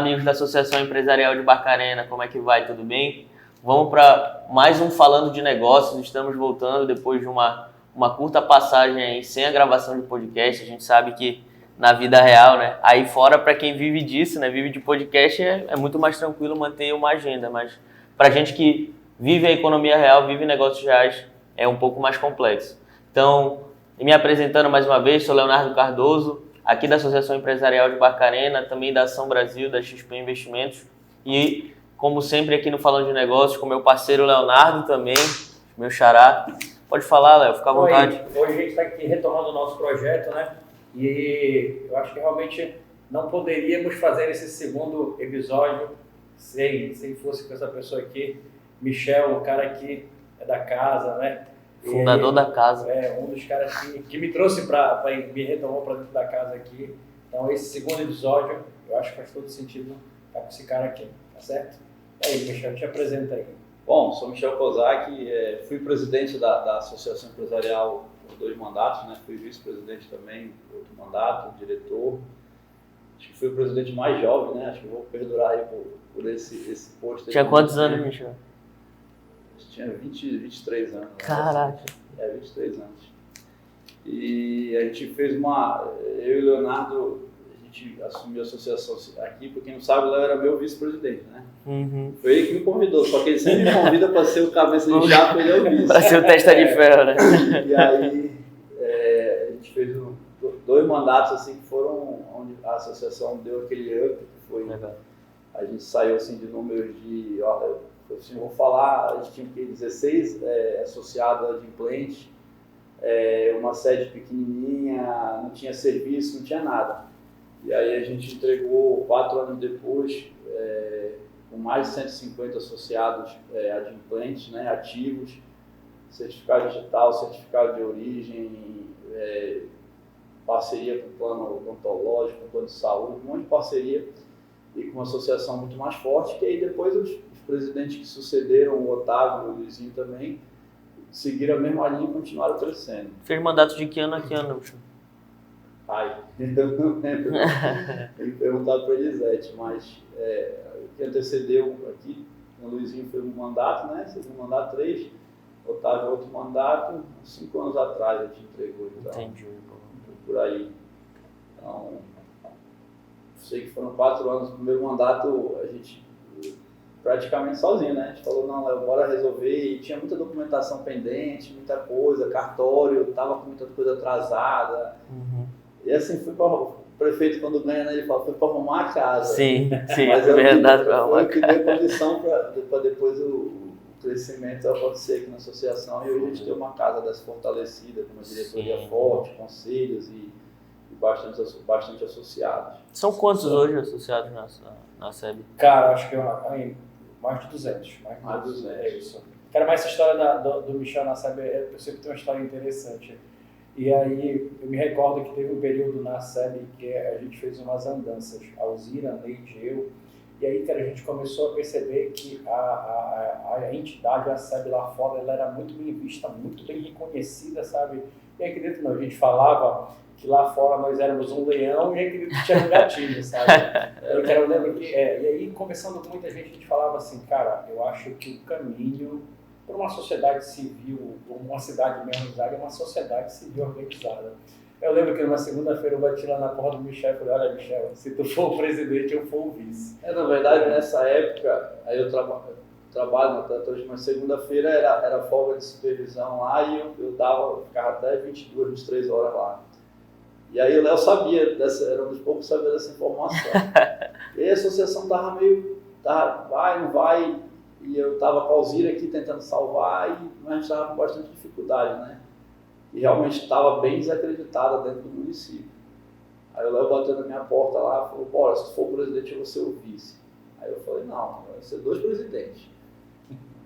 amigos da Associação Empresarial de Barcarena, como é que vai? Tudo bem? Vamos para mais um Falando de Negócios. Estamos voltando depois de uma curta passagem aí, sem a gravação de podcast. A gente sabe que na vida real, né? Aí fora, para quem vive disso, né? Vive de podcast, é muito mais tranquilo manter uma agenda. Mas para gente que vive a economia real, vive negócios reais, é um pouco mais complexo. Então, me apresentando mais uma vez, sou Leonardo Cardoso, aqui da Associação Empresarial de Barcarena, também da Ação Brasil, da XP Investimentos. E, como sempre, aqui no Falando de Negócios, com meu parceiro Leonardo também, meu xará. Pode falar, Léo, fica à vontade. Hoje a gente está aqui retomando o nosso projeto, né? E eu acho que realmente não poderíamos fazer esse segundo episódio sem fosse com essa pessoa aqui, Michel, o cara que é da casa, né? Fundador da casa. É, um dos caras que me trouxe me retomou para dentro da casa aqui. Então, esse segundo episódio, eu acho que faz todo sentido estar com esse cara aqui, tá certo? E aí, Michel, te apresenta aí. Bom, sou Michel Kozak, fui presidente da Associação Empresarial por 2 mandatos, né? Fui vice-presidente também por outro mandato, diretor. Acho que fui o presidente mais jovem, né? Acho que vou perdurar aí por esse posto. Tinha quantos anos, Michel? Tinha 23 anos. Caraca. 23 anos. E a gente fez eu e o Leonardo, a gente assumiu a associação aqui, porque quem não sabe, o Léo era meu vice-presidente, né? Uhum. Foi ele que me convidou, só que ele sempre me convida para ser o cabeça de chapa, ele é o vice. Para ser o testa de ferro, né? E aí a gente fez 2 mandatos assim que foram onde a associação deu aquele up, que foi legal. A gente saiu assim de números de, assim, vou falar, a gente tinha 16 associados adimplentes, uma sede pequenininha, não tinha serviço, não tinha nada. E aí a gente entregou 4 anos depois, com mais de 150 associados adimplentes, né, ativos, certificado digital, certificado de origem, parceria com o plano odontológico, com o plano de saúde, um monte de parceria e com uma associação muito mais forte, que aí depois os presidentes que sucederam, o Otávio e o Luizinho também, seguiram a mesma linha e continuaram crescendo. Fez mandato de que ano a que ano, Michel? Ai, eu não lembro. Ele perguntado para a Elisete, mas o que antecedeu aqui, o Luizinho foi um mandato, né? Segundo mandato 3, Otávio outro mandato, 5 anos atrás a gente entregou. Então, entendi. Por aí. Então, sei que foram 4 anos no primeiro mandato, a gente praticamente sozinho, né? A gente falou, não, Léo, bora resolver, e tinha muita documentação pendente, muita coisa, cartório, tava com muita coisa atrasada. Uhum. E assim, fui para o prefeito, quando ganha, né, ele fala, foi para arrumar a casa. Sim, Mas é verdade, para arrumar a casa. Foi o que deu condição para depois o crescimento acontecer aqui na associação, e hoje a gente tem uma casa dessa fortalecida, com uma diretoria forte, conselhos e bastante associados. São quantos hoje associados na SEB? Cara, acho que mais de 200. Mais de 200. É isso. Cara, mas essa história do Michel na SEB, eu sempre tenho uma história interessante. E aí, eu me recordo que teve um período na SEB que a gente fez umas andanças, a Alzira, a Neide e eu. E aí, cara, a gente começou a perceber que a entidade, a SEB lá fora, ela era muito bem vista, muito bem reconhecida, sabe? E aqui dentro não, a gente falava que lá fora nós éramos um leão e aqui dentro tinha um gatinho, sabe? Eu lembro que, e aí, conversando com muita gente, a gente falava assim, cara, eu acho que o caminho para uma sociedade civil, uma cidade bem organizada, é uma sociedade civil organizada. Eu lembro que numa segunda-feira eu bati lá na porta do Michel e falei, olha, Michel, se tu for o presidente, eu for o vice. Na verdade, nessa época, aí eu trabalho na Tratores, mas segunda-feira era folga de supervisão lá e eu ficava até 22, 23 horas lá. E aí o Léo sabia, era um dos poucos que sabia dessa informação. E aí a associação tava vai, não vai, e eu tava com a Alzira aqui tentando salvar, mas a gente tava com bastante dificuldade, né? E realmente estava bem desacreditada dentro do município. Aí o Léo bateu na minha porta lá e falou, bora, se tu for o presidente eu vou ser o vice. Aí eu falei, não, vai ser 2 presidentes.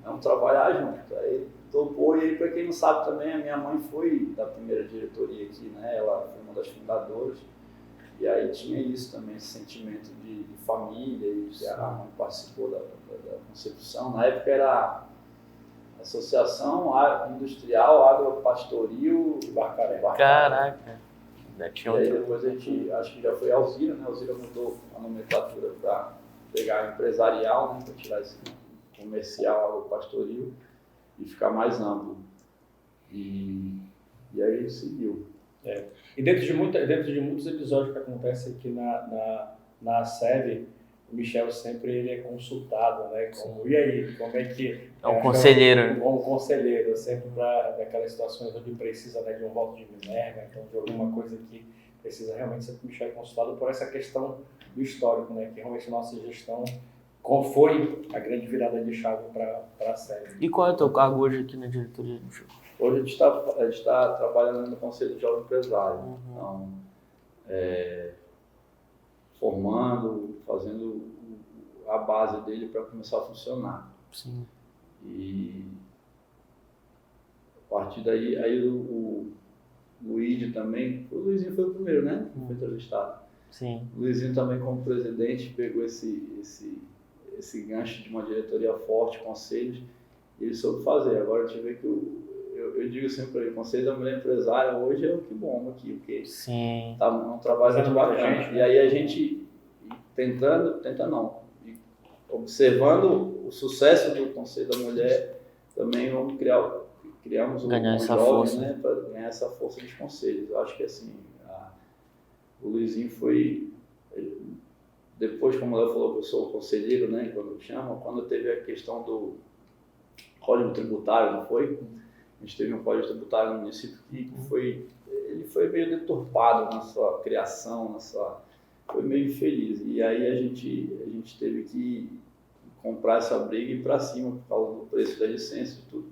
Vamos trabalhar junto. Aí topou, e aí para quem não sabe também, a minha mãe foi da primeira diretoria aqui, né? Ela foi uma das fundadoras. E aí tinha isso também, esse sentimento de família, e a mãe participou da concepção. Na época era Associação Industrial Agropastoril Barcarena. Caraca! E aí depois a gente, acho que já foi a Alzira, né? A Alzira mudou a nomenclatura para pegar empresarial, né, para tirar esse comercial, o pastoril, e ficar mais amplo. E aí seguiu. E dentro de muitos episódios que acontecem aqui na série, o Michel sempre ele é consultado, né? E aí, como é que... É um conselheiro. Um conselheiro, sempre para aquelas situações onde precisa, né, de um voto de Minerva, então de alguma coisa que precisa realmente ser o Michel é consultado por essa questão do histórico, né? Que realmente a nossa gestão foi a grande virada de chave para a série. E qual é o teu cargo hoje aqui na diretoria, Michel? Hoje a gente está trabalhando no Conselho de Jovem Empresário, então, formando, fazendo a base dele para começar a funcionar. Sim. E a partir daí, o Luigi também, o Luizinho foi o primeiro, né? Foi entrevistado. Sim. O Luizinho também, como presidente, pegou esse gancho de uma diretoria forte, conselhos, e ele soube fazer. Agora a gente vê que eu digo sempre para ele, o Conselho da Mulher Empresária hoje é o que bomba aqui, porque tá um trabalho muito bacana. E aí a gente observando o sucesso do Conselho da Mulher, também criamos ganhar essa jovem, força, né, para ganhar essa força dos conselhos. Eu acho que assim, o Luizinho foi, depois, como ela falou que eu sou conselheiro, né, quando teve a questão do Código Tributário, não foi? A gente teve um Código Tributário no município que ele foi meio deturpado na sua criação, foi meio infeliz. E aí a gente teve que comprar essa briga e ir para cima por causa do preço da licença e tudo.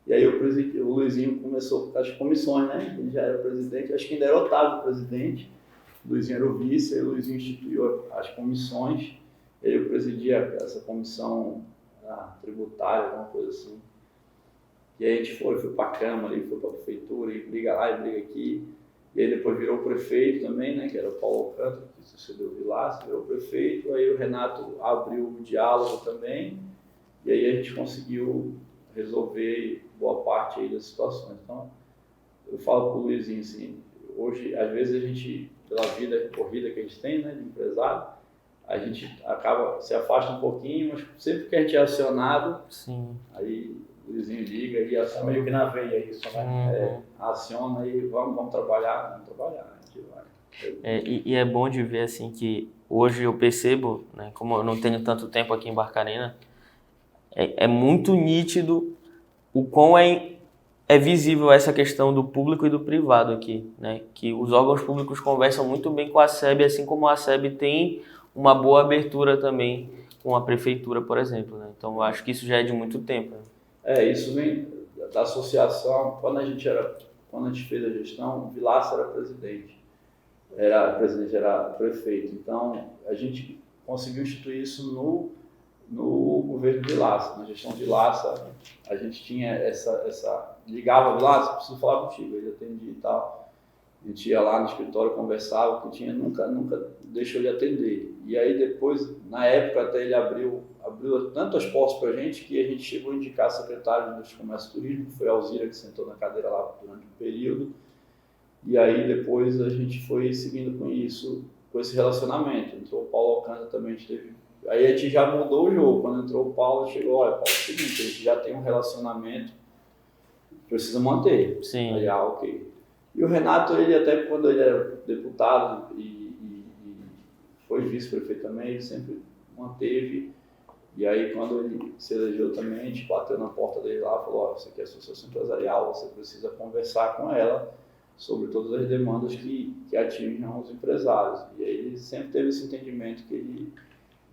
E aí o Luizinho começou as comissões, né? Ele já era presidente, acho que ainda era Otávio presidente, o Luizinho era o vice, aí o Luizinho instituiu as comissões, eu presidia essa comissão tributária, alguma coisa assim. E aí a gente foi para a Câmara, foi para a Prefeitura, e briga lá e briga aqui. E aí depois virou prefeito também, né, que era o Paulo Alcântara, que sucedeu o Vilaça, virou prefeito. Aí o Renato abriu o diálogo também, e aí a gente conseguiu resolver boa parte aí das situações. Então, eu falo para o Luizinho assim, hoje, às vezes a gente, pela vida corrida que a gente tem, né, de empresário, a gente se afasta um pouquinho, mas sempre que a gente é acionado, sim, aí o Luizinho liga e aciona. Meio que na veia isso, né? Aciona e vamos trabalhar, a gente vai. E é bom de ver assim que hoje eu percebo, né, como eu não tenho tanto tempo aqui em Barcarena, é muito nítido o quão é visível essa questão do público e do privado aqui, né? Que os órgãos públicos conversam muito bem com a SEB, assim como a SEB tem uma boa abertura também com a prefeitura, por exemplo, né? Então eu acho que isso já é de muito tempo, né? Isso vem da associação. Quando a gente fez a gestão, o Vilaça era presidente, era prefeito. Então a gente conseguiu instituir isso no governo Vilaça, na gestão Vilaça. A gente tinha ligava Vilaça, preciso falar contigo, ele atendia e tal. A gente ia lá no escritório, conversava, que nunca deixou de atender. E aí depois, na época, até ele abriu tantas portas para a gente que a gente chegou a indicar a secretária de Indústria, Comércio e Turismo, que foi a Alzira, que sentou na cadeira lá durante um período. E aí depois a gente foi seguindo com isso, com esse relacionamento. Entrou o Paulo Alcântara também, aí a gente já mudou o jogo. Quando entrou o Paulo, chegou, olha, Paulo, é o seguinte, a gente já tem um relacionamento, precisa manter. Sim. Aí, ok. E o Renato, ele até quando ele era deputado e foi vice-prefeito também, ele sempre manteve. E aí quando ele se elegeu também, a gente bateu na porta dele lá e falou, você aqui é associação empresarial, você precisa conversar com ela sobre todas as demandas que atingem os empresários. E aí ele sempre teve esse entendimento que ele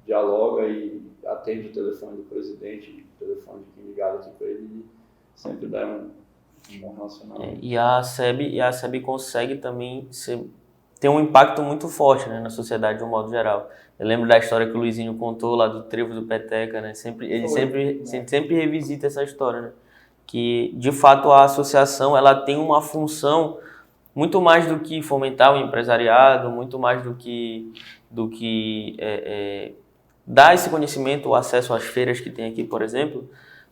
dialoga e atende o telefone do presidente, o telefone de quem ligado aqui para ele sempre dá um bom relacionamento. E a SEB consegue também ter um impacto muito forte, né, na sociedade de um modo geral. Eu lembro da história que o Luizinho contou lá do trevo do Peteca, né? Ele sempre revisita essa história, né? Que de fato a associação ela tem uma função muito mais do que fomentar o empresariado, muito mais do que dar esse conhecimento, o acesso às feiras que tem aqui, por exemplo,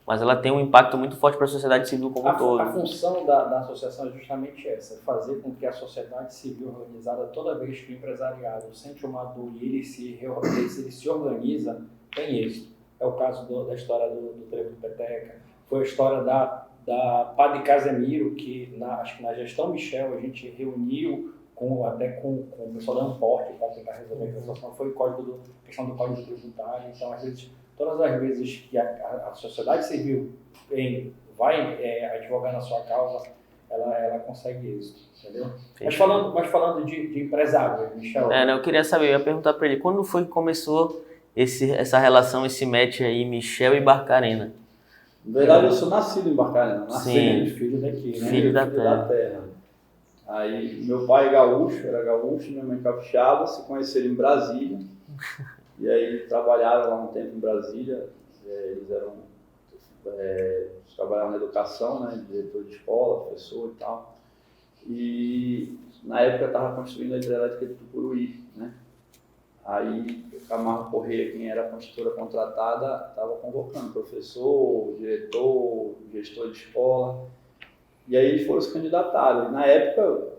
mas ela tem um impacto muito forte para a sociedade civil como um todo. A função da associação é justamente essa, fazer com que a sociedade civil organizada, toda vez que o empresariado sente uma dor e ele se organiza, tem êxito. É o caso da história do Trevo de Peteca, foi a história da Padre Casemiro, que acho que na gestão Michel a gente reuniu até com o pessoal da Amporte para tentar resolver a situação, foi a questão do Código Tributário. Então, às vezes, todas as vezes que a sociedade civil vai advogar na sua causa, ela consegue êxito, entendeu? Mas falando de empresário, Michel... Eu queria saber, eu ia perguntar para ele, quando foi que começou essa relação, esse match aí, Michel e Barcarena? Na verdade, eu sou nascido em Barcarena, filho daqui, né? Filho da terra. Aí, meu pai era gaúcho, minha mãe capixaba, se conheceram em Brasília, e aí trabalharam lá um tempo em Brasília, eles trabalhavam na educação, né, diretor de escola, professor e tal, e na época eu estava construindo a hidrelétrica de Tucuruí, né, aí o Camargo Corrêa, quem era a construtora contratada, estava convocando professor, diretor, gestor de escola, e aí eles foram se candidatar. E na época,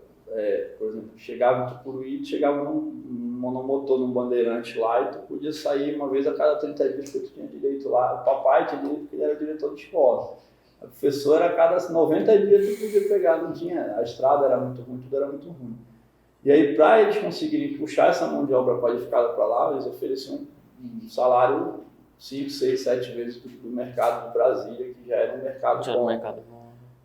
por exemplo, chegava em Tucuruí, chegava num monomotor, num bandeirante lá, e tu podia sair uma vez a cada 30 dias, porque tu tinha direito lá. O papai tinha direito porque ele era diretor de escola. A professora, a cada 90 dias tu podia pegar, não tinha, a estrada era muito ruim, tudo era muito ruim. E aí, para eles conseguirem puxar essa mão de obra qualificada para lá, eles ofereciam um salário 5, 6, 7 vezes do mercado de Brasília, que já era um mercado bom.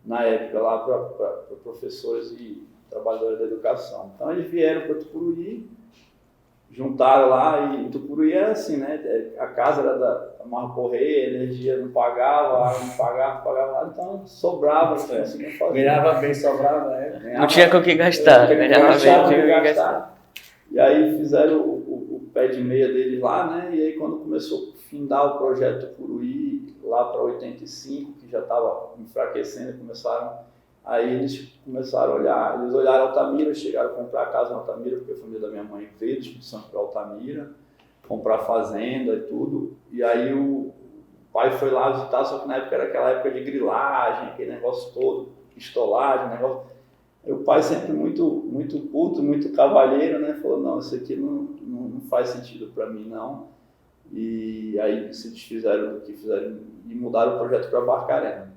Na época lá para professores e trabalhadores da educação. Então eles vieram para Tucuruí, juntaram lá, e Tucuruí era assim, né? A casa era da Marco Correia, a energia não pagava, a água não pagava, então sobrava, conseguia fazer. Ganhava bem, sobrava, né? Não tinha com o que gastar, ganhava bem, não tinha com o que gastar. E aí fizeram o pé de meia deles lá, né? E aí quando começou a findar o projeto Tucuruí, lá para 85, que já estava enfraquecendo, aí eles começaram a olhar, eles olharam Altamira, chegaram a comprar a casa em Altamira, porque a família da minha mãe veio do Espírito Santo para Altamira, comprar fazenda e tudo, e aí o pai foi lá visitar, só que na época era aquela época de grilagem, aquele negócio todo, estolagem, negócio. E o pai sempre muito culto, muito cavalheiro, né, falou, não, isso aqui não faz sentido para mim, não. E aí se desfizeram o que fizeram e mudaram o projeto para Barcarena.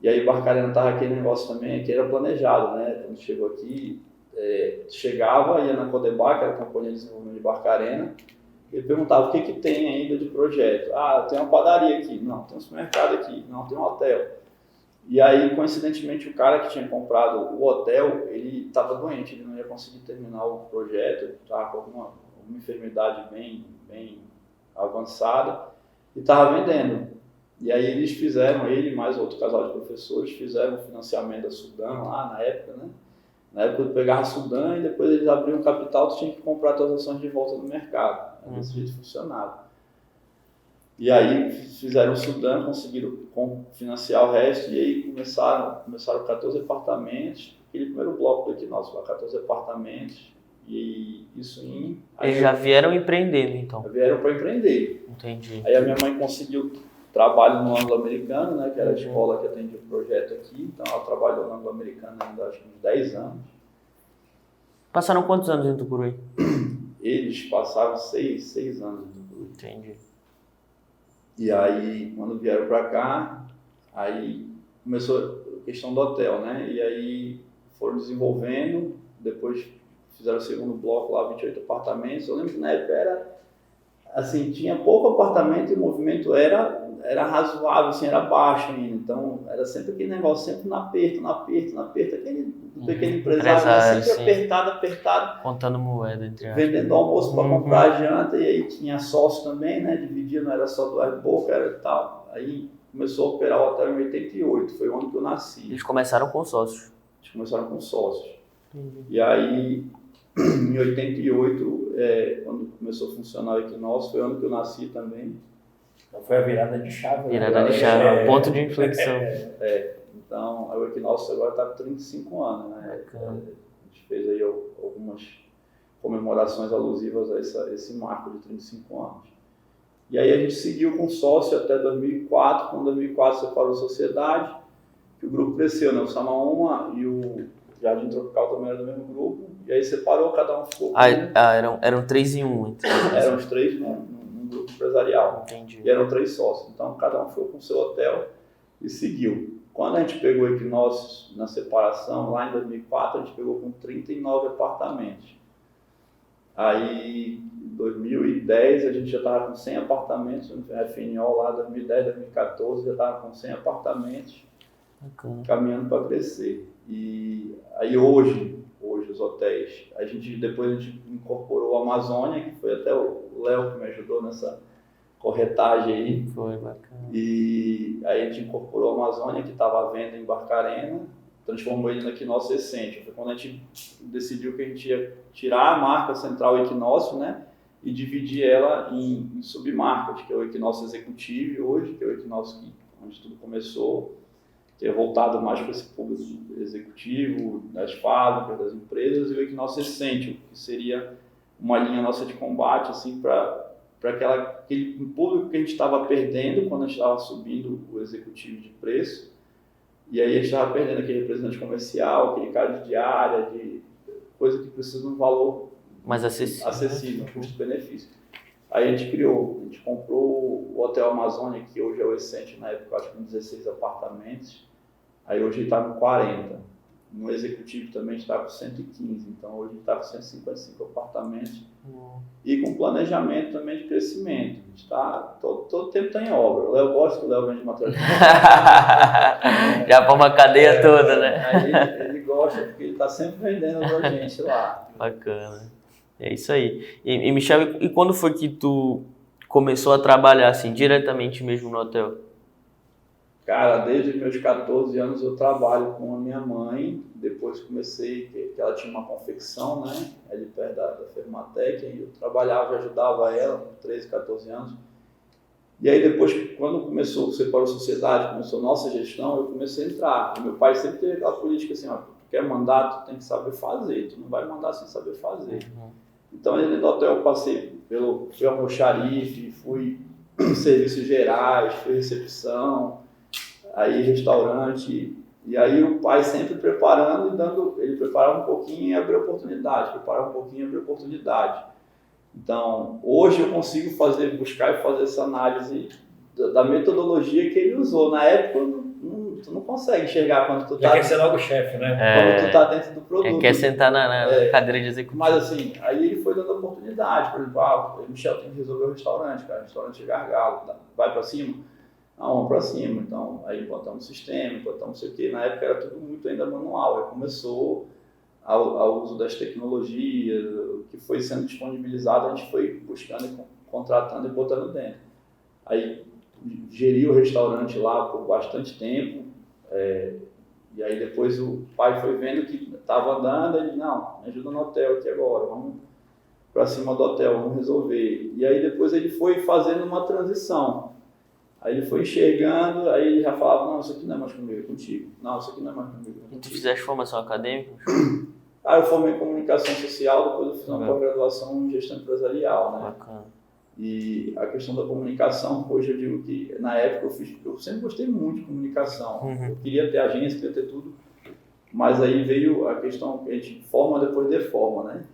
E aí Barcarena estava aquele negócio também que era planejado, né? Quando chegou aqui, chegava, ia na Codebá, que era a Companhia de Desenvolvimento de Barcarena, ele perguntava o que tem ainda de projeto. Ah, tem uma padaria aqui. Não, tem um supermercado aqui. Não, tem um hotel. E aí, coincidentemente, o cara que tinha comprado o hotel, ele estava doente, ele não ia conseguir terminar o projeto, ele estava com alguma enfermidade bem avançada e estava vendendo. E aí eles fizeram, ele e mais outro casal de professores, fizeram o financiamento da Sudan lá na época, né? Na época eu pegava a Sudan e depois eles abriam capital, tu tinha que comprar as ações de volta no mercado. Desse jeito funcionava. E aí fizeram o Sudan, conseguiram financiar o resto e aí começaram 14 apartamentos, aquele primeiro bloco do Equinócio, 14 apartamentos. E isso Eles já vieram empreendendo, então? Já vieram para empreender. Entendi. Aí a minha mãe conseguiu trabalho no Anglo-Americano, né, que era a escola que atendia o projeto aqui, então ela trabalhou no Anglo-Americano ainda acho que uns 10 anos. Passaram quantos anos em Tucuruí? Eles passaram 6 anos em Tucuruí. Entendi. E aí, quando vieram para cá, aí começou a questão do hotel, né, e aí foram desenvolvendo, depois fizeram o segundo bloco lá, 28 apartamentos. Eu lembro que na época era, assim, tinha pouco apartamento e o movimento era razoável, assim, era baixo ainda. Então, era sempre aquele negócio, sempre no aperto, aquele pequeno empresário, sempre apertado. Contando moeda, entre aspas. Vendendo almoço para comprar a janta, e aí tinha sócio também, né, dividia, não era só do Airboca, era tal. Aí começou a operar o hotel em 88, foi o ano que eu nasci. Eles começaram com sócios? Eles começaram com sócios. E aí, em 88, quando começou a funcionar o Equinócio, foi o ano que eu nasci também. Então foi a virada de chave. Virada de chave, ponto de inflexão. Então, o Equinócio agora está com 35 anos, né? A gente fez aí algumas comemorações alusivas a esse marco de 35 anos. E aí a gente seguiu com sócio até 2004, quando 2004 separou a sociedade, que o grupo cresceu, né? O Samaoma e o Jardim Tropical também eram do mesmo grupo, e aí separou, cada um ficou com eram 3 em 1. Então. Eram os 3 num grupo empresarial. Entendi. E eram 3 sócios, então cada um ficou com o seu hotel e seguiu. Quando a gente pegou o Equinócios na separação, lá em 2004, a gente pegou com 39 apartamentos. Aí, em 2010, a gente já estava com 100 apartamentos, no FNO lá, 2010, 2014, já estava com 100 apartamentos, caminhando para crescer. E aí hoje os hotéis, depois a gente incorporou a Amazônia, que foi até o Léo que me ajudou nessa corretagem aí. Foi bacana. E aí a gente incorporou a Amazônia, que estava à venda em Barcarena, transformou ele no Equinócio Essential. Foi quando a gente decidiu que a gente ia tirar a marca central Equinócio, né, e dividir ela em submarcas, que é o Equinócio Executivo hoje, que é o Equinócio onde tudo começou, que é voltado mais para esse público executivo, das fábricas, das empresas, e o Equinócio Essential, que seria uma linha nossa de combate, assim, para aquele público que a gente estava perdendo quando a gente estava subindo o executivo de preço, e aí a gente estava perdendo aquele representante comercial, aquele cara de diária, de coisa que precisa de um valor mais acessível, custo-benefício. Aí a gente comprou o Hotel Amazônia, que hoje é o Essential, na época acho que com 16 apartamentos, aí hoje ele está com 40. No executivo também a gente está com 115, então hoje a gente está com 155 apartamentos. E com planejamento também de crescimento. A gente está, todo tempo está em obra. O Léo gosta que o Léo vende material. Já para uma cadeia toda, né? Aí ele gosta porque ele está sempre vendendo pra gente lá. Bacana. É isso aí. E Michel, e quando foi que tu começou a trabalhar assim, diretamente mesmo no hotel? Cara, desde meus 14 anos eu trabalho com a minha mãe. Depois comecei, que ela tinha uma confecção, né? Ali perto da Fermatec. Aí eu trabalhava, ajudava ela com 13, 14 anos. E aí depois, quando separou a sociedade, começou a nossa gestão, eu comecei a entrar. E meu pai sempre teve aquela política assim, ó, tu quer mandar, tu tem que saber fazer. Tu não vai mandar sem saber fazer. Então, dentro do hotel eu passei fui almoxarife, fui serviços gerais, fui recepção, aí restaurante, e aí o pai sempre preparando e dando, ele preparava um pouquinho e abria oportunidade, preparava um pouquinho e abria oportunidade. Então, hoje eu consigo buscar e fazer essa análise da metodologia que ele usou. Na época, tu não consegue enxergar quando tu tá... Já quer ser logo chefe, né? Quando tu tá dentro do produto. Quer sentar na cadeira de executivo. Mas assim, aí ele foi dando oportunidade. Por exemplo, Michel tem que resolver o restaurante, cara. O restaurante de gargalo, vai para cima? Não, vamos para cima. Então, aí implantamos sistema, implantamos não sei o quê. Na época era tudo muito ainda manual. Aí começou ao uso das tecnologias, o que foi sendo disponibilizado, a gente foi buscando, contratando e botando dentro. Aí geri o restaurante lá por bastante tempo, e aí depois o pai foi vendo que estava andando, ele disse, não, me ajuda no hotel aqui agora, vamos para cima do hotel, vamos resolver. E aí depois ele foi fazendo uma transição. Aí ele foi enxergando, aí ele já falava, não, isso aqui não é mais comigo, é contigo. Não, isso aqui não é mais comigo, é contigo. E tu fizeste formação acadêmica? Eu formei em comunicação social, depois eu fiz uma pós-graduação em gestão empresarial, né? Bacana. E a questão da comunicação, hoje eu digo que na época eu sempre gostei muito de comunicação. Eu queria ter agência, queria ter tudo, mas aí veio a questão que a gente forma depois deforma, né?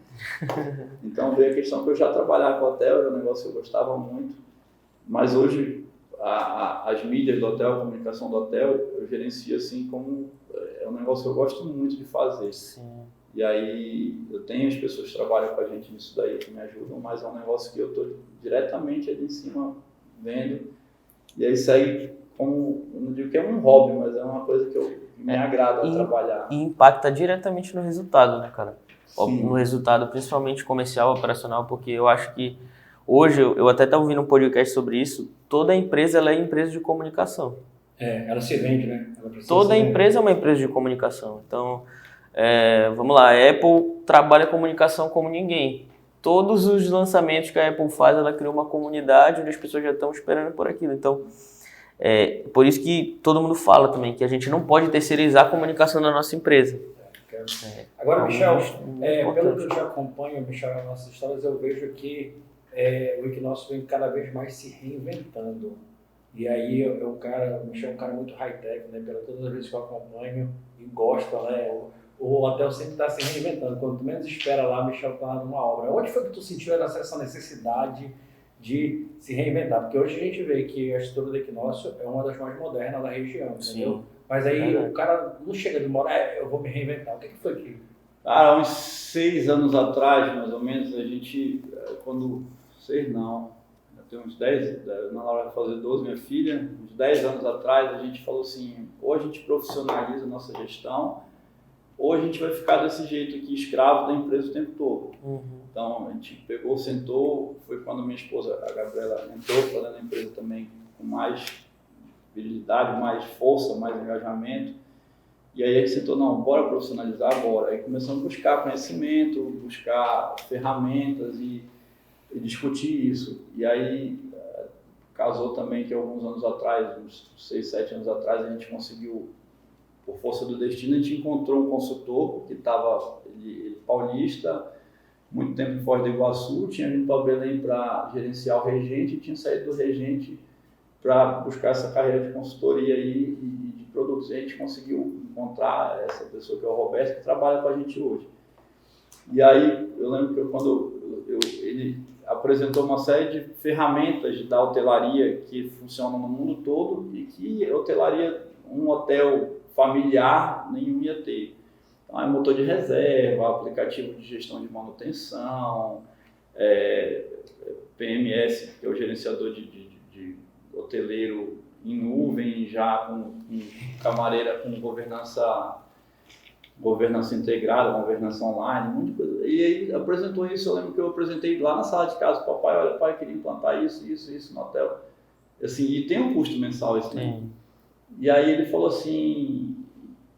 Então veio a questão que eu já trabalhava com hotel, era um negócio que eu gostava muito, mas hoje as mídias do hotel, a comunicação do hotel, eu gerencio assim como é um negócio que eu gosto muito de fazer. Sim. E aí eu tenho as pessoas que trabalham com a gente nisso daí que me ajudam, mas é um negócio que eu estou diretamente ali em cima vendo. E aí segue como, eu não digo que é um hobby, mas é uma coisa que me agrada trabalhar. E impacta diretamente no resultado, né, cara? Sim. No resultado, principalmente comercial, operacional, porque eu acho que hoje, eu até estava ouvindo um podcast sobre isso, toda empresa ela é empresa de comunicação. Ela se vende, né? Toda empresa é uma empresa de comunicação. Então, vamos lá, a Apple trabalha comunicação como ninguém. Todos os lançamentos que a Apple faz, ela cria uma comunidade onde as pessoas já estão esperando por aquilo. Então, por isso que todo mundo fala também que a gente não pode terceirizar a comunicação da nossa empresa. Agora, Michel, pelo que eu já acompanho, Michel, nas nossas histórias, eu vejo que o Equinócio vem cada vez mais se reinventando. E aí o Michel é um cara muito high-tech, né? Pela todas as vezes que eu acompanho e gosto, né? O hotel sempre está se reinventando. Quando tu menos espera lá, Michel está numa obra. Onde foi que tu sentiu essa necessidade de se reinventar? Porque hoje a gente vê que a estrutura do Equinócio é uma das mais modernas da região, entendeu? Sim. Mas aí o cara não chega de morar, eu vou me reinventar. O que foi que... Cara, há uns 6 anos atrás, mais ou menos, a gente, quando... 6 não, já tem uns 10, na hora de fazer 12, minha filha, uns 10 anos atrás, a gente falou assim, ou a gente profissionaliza a nossa gestão, ou a gente vai ficar desse jeito aqui, escravo da empresa o tempo todo. Então, a gente pegou, sentou, foi quando minha esposa, a Gabriela, entrou fazendo a empresa também com mais virilidade, mais força, mais engajamento. E aí a gente sentou, não, bora profissionalizar, bora. Aí começamos a buscar conhecimento, buscar ferramentas e discutir isso. E aí casou também que alguns anos atrás, uns 6, 7 anos atrás, a gente conseguiu, por força do destino, a gente encontrou um consultor que estava, ele paulista, muito tempo em Foz do Iguaçu, tinha vindo para Belém para gerenciar o Regente e tinha saído do Regente para buscar essa carreira de consultoria aí e de produtos. E a gente conseguiu encontrar essa pessoa que é o Roberto, que trabalha com a gente hoje. E aí eu lembro que ele apresentou uma série de ferramentas da hotelaria que funcionam no mundo todo e que hotelaria, um hotel familiar, nenhum ia ter. Então, motor de reserva, aplicativo de gestão de manutenção, PMS, que é o gerenciador de hoteleiro em nuvem, já com camareira, com governança integrada, governança online, um monte de coisa. E aí apresentou isso, eu lembro que eu apresentei lá na sala de casa, papai, olha, pai, queria implantar isso no hotel. Assim, e tem um custo mensal isso, né? E aí ele falou assim,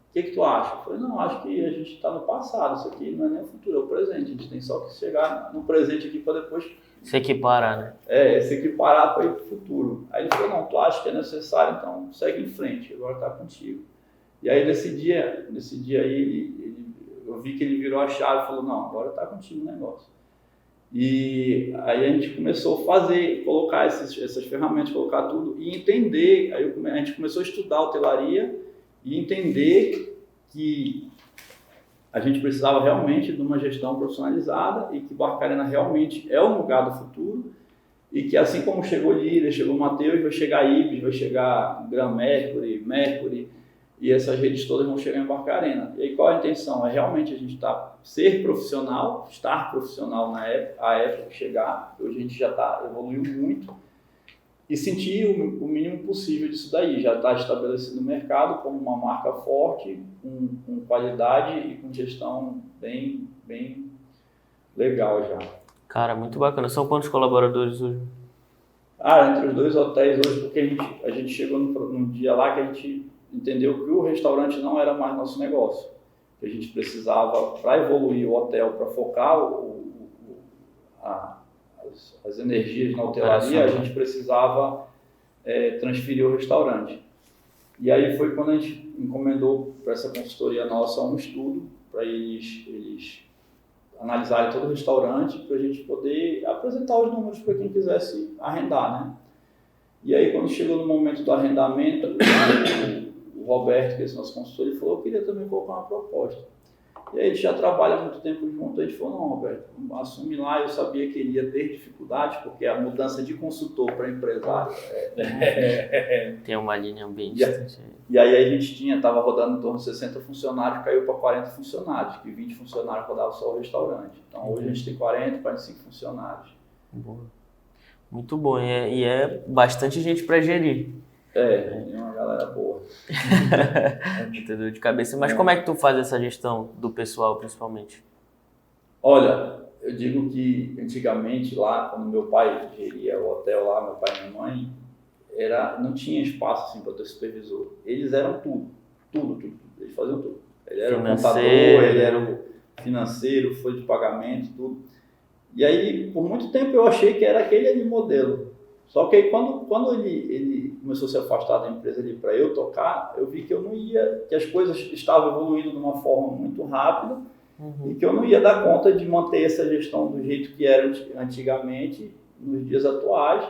o que tu acha? Eu falei, não, acho que a gente está no passado, isso aqui não é nem o futuro, é o presente, a gente tem só que chegar no presente aqui para depois... Se equiparar, né? Se equiparar para ir para o futuro. Aí ele falou, não, tu acha que é necessário, então segue em frente, agora está contigo. E aí nesse dia aí, eu vi que ele virou a chave e falou, não, agora está contigo o negócio. E aí a gente começou a fazer, colocar essas ferramentas, colocar tudo e entender, aí a gente começou a estudar hotelaria e entender que a gente precisava realmente de uma gestão profissionalizada e que Barcarena realmente é um lugar do futuro e que assim como chegou Líder, chegou Mateus, vai chegar Ibis, vai chegar Gran Mercury e essas redes todas vão chegar em Barcarena. E aí qual a intenção? É realmente a gente estar profissional na época, a época que chegar, hoje a gente já evoluiu muito, e sentir o mínimo possível disso daí, já está estabelecido no mercado como uma marca forte, com qualidade e com gestão bem legal já. Cara, muito bacana. São quantos colaboradores hoje? Entre os 2 hotéis hoje, porque a gente chegou num dia lá que a gente entendeu que o restaurante não era mais nosso negócio, que a gente precisava, para evoluir o hotel, para focar as energias na hotelaria, a gente precisava transferir o restaurante. E aí foi quando a gente encomendou para essa consultoria nossa um estudo, para eles analisarem todo o restaurante, para a gente poder apresentar os números para quem quisesse arrendar, né? E aí quando chegou no momento do arrendamento, o Roberto, que é esse nosso consultor, ele falou, eu queria também colocar uma proposta. E aí ele já trabalha muito tempo junto, a gente falou, não, Roberto, assume lá, eu sabia que ele ia ter dificuldade, porque a mudança de consultor para empresário tem uma linha bem E aí a gente estava rodando em torno de 60 funcionários, caiu para 40 funcionários, que 20 funcionários rodavam só o restaurante. Então hoje a gente tem 40, 45 funcionários. Boa. Muito bom, e é bastante gente para gerir. Tem uma galera boa. Muita dor de cabeça. Mas como é que tu faz essa gestão do pessoal, principalmente? Olha, eu digo que antigamente lá, quando meu pai geria o hotel lá, meu pai e minha mãe, não tinha espaço assim para ter supervisor. Eles eram tudo. Eles faziam tudo. Ele era o contador, ele era o financeiro, folha de pagamento, tudo. E aí, por muito tempo eu achei que era aquele ali modelo. Só que aí quando ele começou a se afastar da empresa ali para eu tocar, eu vi que eu não ia, que as coisas estavam evoluindo de uma forma muito rápida e que eu não ia dar conta de manter essa gestão do jeito que era antigamente nos dias atuais,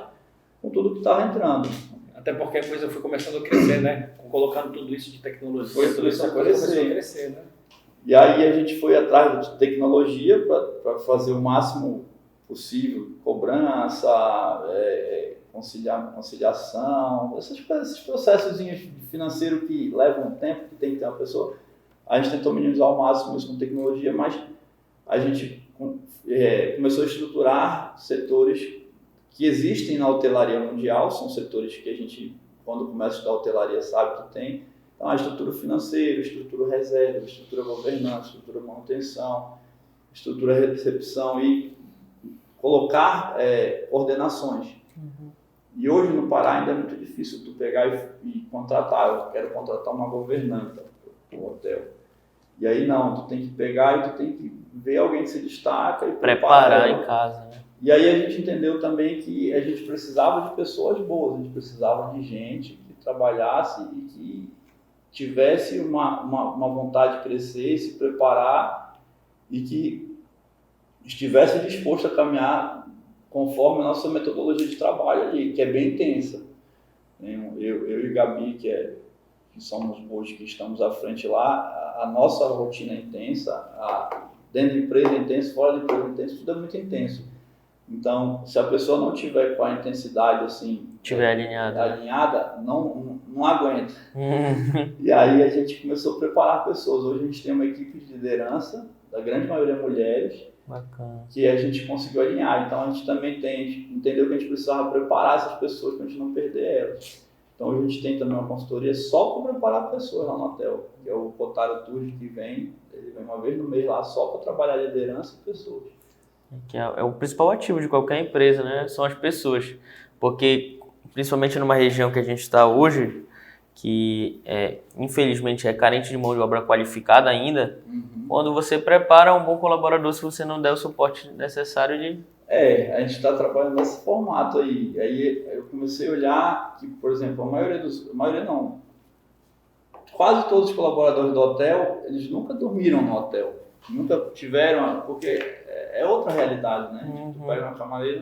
com tudo que estava entrando. Até porque a coisa foi começando a crescer, né? Colocando tudo isso de tecnologia, Foi tudo isso, a coisa começou a crescer, né? E aí a gente foi atrás de tecnologia para fazer o máximo possível, cobrança, conciliação, esses processos financeiros que levam tempo, que tem que ter uma pessoa. A gente tentou minimizar ao máximo isso com tecnologia, mas a gente começou a estruturar setores que existem na hotelaria mundial, são setores que a gente, quando começa a estudar hotelaria, sabe que tem. Então, a estrutura financeira, estrutura reserva, estrutura governança, estrutura manutenção, estrutura recepção e colocar ordenações. Uhum. E hoje no Pará ainda é muito difícil tu pegar e contratar. Eu quero contratar uma governanta para o hotel. E aí não, tu tem que pegar e tu tem que ver alguém que se destaca e preparar em casa, né? E aí a gente entendeu também que a gente precisava de pessoas boas, a gente precisava de gente que trabalhasse e que tivesse uma vontade de crescer, se preparar e que estivesse disposto a caminhar conforme a nossa metodologia de trabalho ali, que é bem intensa. Eu e Gabi, que somos hoje que estamos à frente lá, a nossa rotina é intensa, dentro da empresa é intenso, fora da empresa é intenso, tudo é muito intenso. Então, se a pessoa não tiver com a intensidade assim, alinhada, não aguenta. E aí a gente começou a preparar pessoas. Hoje a gente tem uma equipe de liderança, da grande maioria mulheres, bacana, que a gente conseguiu alinhar. Então a gente também entendeu que a gente precisava preparar essas pessoas para a gente não perder elas. Então a gente tem também uma consultoria só para preparar pessoas lá no hotel, que é o Cotário Tours, que ele vem uma vez no mês lá só para trabalhar liderança e pessoas. Que é o principal ativo de qualquer empresa, né? São as pessoas. Porque, principalmente numa região que a gente está hoje, que infelizmente é carente de mão de obra qualificada ainda, quando você prepara um bom colaborador, se você não der o suporte necessário de... a gente está trabalhando nesse formato aí. Aí eu comecei a olhar que, por exemplo, quase todos os colaboradores do hotel, eles nunca dormiram no hotel. Nunca tiveram, porque é outra realidade, né? Tu pega uma camareira,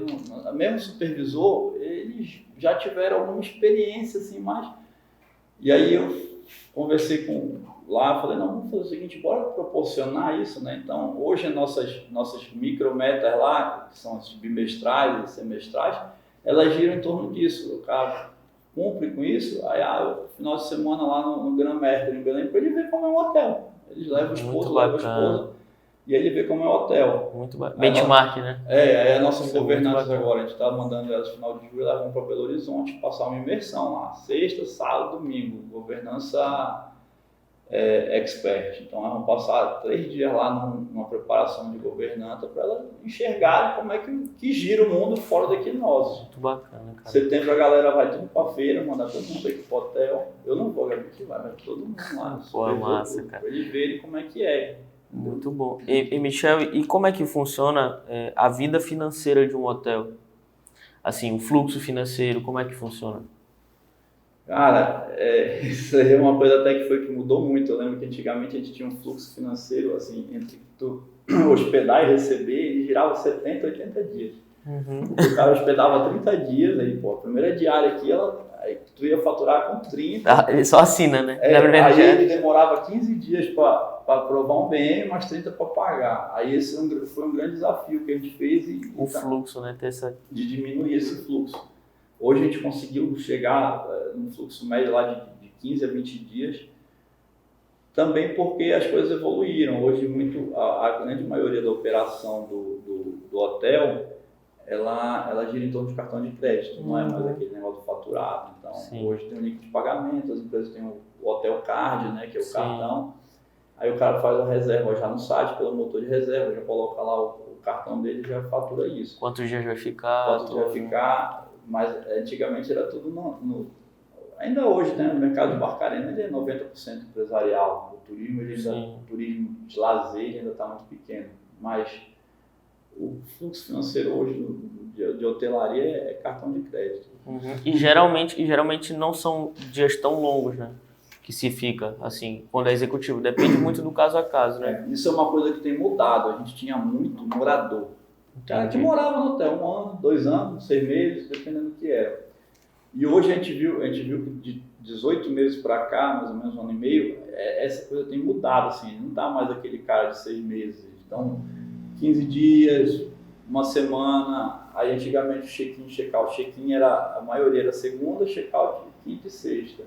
mesmo supervisor, eles já tiveram alguma experiência assim, mas... E aí eu conversei falei, não, vamos fazer o seguinte, bora proporcionar isso, né? Então, hoje as nossas micrometas lá, que são as bimestrais e semestrais, elas giram em torno disso. O cara cumpre com isso, aí o final de semana lá no Gran Mercury, em Belém, para ele ver como é um hotel. Eles levam o esposo, levam a esposa, e aí ele vê como é o hotel. Muito bacana. Benchmark, né? Aí as nossas governantas agora, a gente está mandando elas no final de julho, elas vão para Belo Horizonte passar uma imersão lá, sexta, sábado, domingo, governança expert. Então elas vão passar 3 dias lá numa preparação de governança para elas enxergarem como é que gira o mundo fora daqui nosso. Muito bacana, cara. Setembro a galera vai tudo para feira, mandar todo mundo aqui pro hotel. Eu não vou, Gabi que vai todo mundo lá. Pô, massa, cara. Para eles verem como é que é. Muito bom. E Michel, e como é que funciona a vida financeira de um hotel? Assim, o fluxo financeiro, como é que funciona? Cara, isso aí é uma coisa até que mudou muito. Eu lembro que antigamente a gente tinha um fluxo financeiro, assim, entre tu hospedar e receber, ele girava 70, 80 dias. O cara hospedava 30 dias, aí, a primeira diária aqui, aí tu ia faturar com 30. Ele só assina, né? Aí ele demorava 15 dias para aprovar um bem, mais 30 para pagar. Aí esse foi um grande desafio que a gente fez. Fluxo, né? De diminuir esse fluxo. Hoje a gente conseguiu chegar num fluxo médio lá de 15 a 20 dias, também porque as coisas evoluíram. Hoje a grande maioria da operação do hotel, ela gira em torno de cartão de crédito, não é mais aquele negócio do faturado. Então, hoje tem um link de pagamento, as empresas têm o Hotel Card, né, que é o cartão. Aí o cara faz a reserva já no site, pelo motor de reserva, já coloca lá o cartão dele e já fatura isso. Quantos dias vai ficar? Mas antigamente era tudo ainda hoje, né? O mercado de Barcarena ele é 90% empresarial. O turismo de lazer ainda está muito pequeno. Mas o fluxo financeiro hoje de hotelaria é cartão de crédito. E geralmente não são dias tão longos, né? Que se fica, assim, quando é executivo. Depende muito do caso a caso, né? Isso é uma coisa que tem mudado. A gente tinha muito morador. O cara que morava no hotel 1 ano, 2 anos, 6 meses, dependendo do que era. E hoje a gente viu que de 18 meses para cá, mais ou menos 1 ano e meio, essa coisa tem mudado, assim, não está mais aquele cara de 6 meses. Então, 15 dias, 1 semana, aí antigamente o check-in e check-out. Check-in era, a maioria era segunda, check-out quinta e sexta.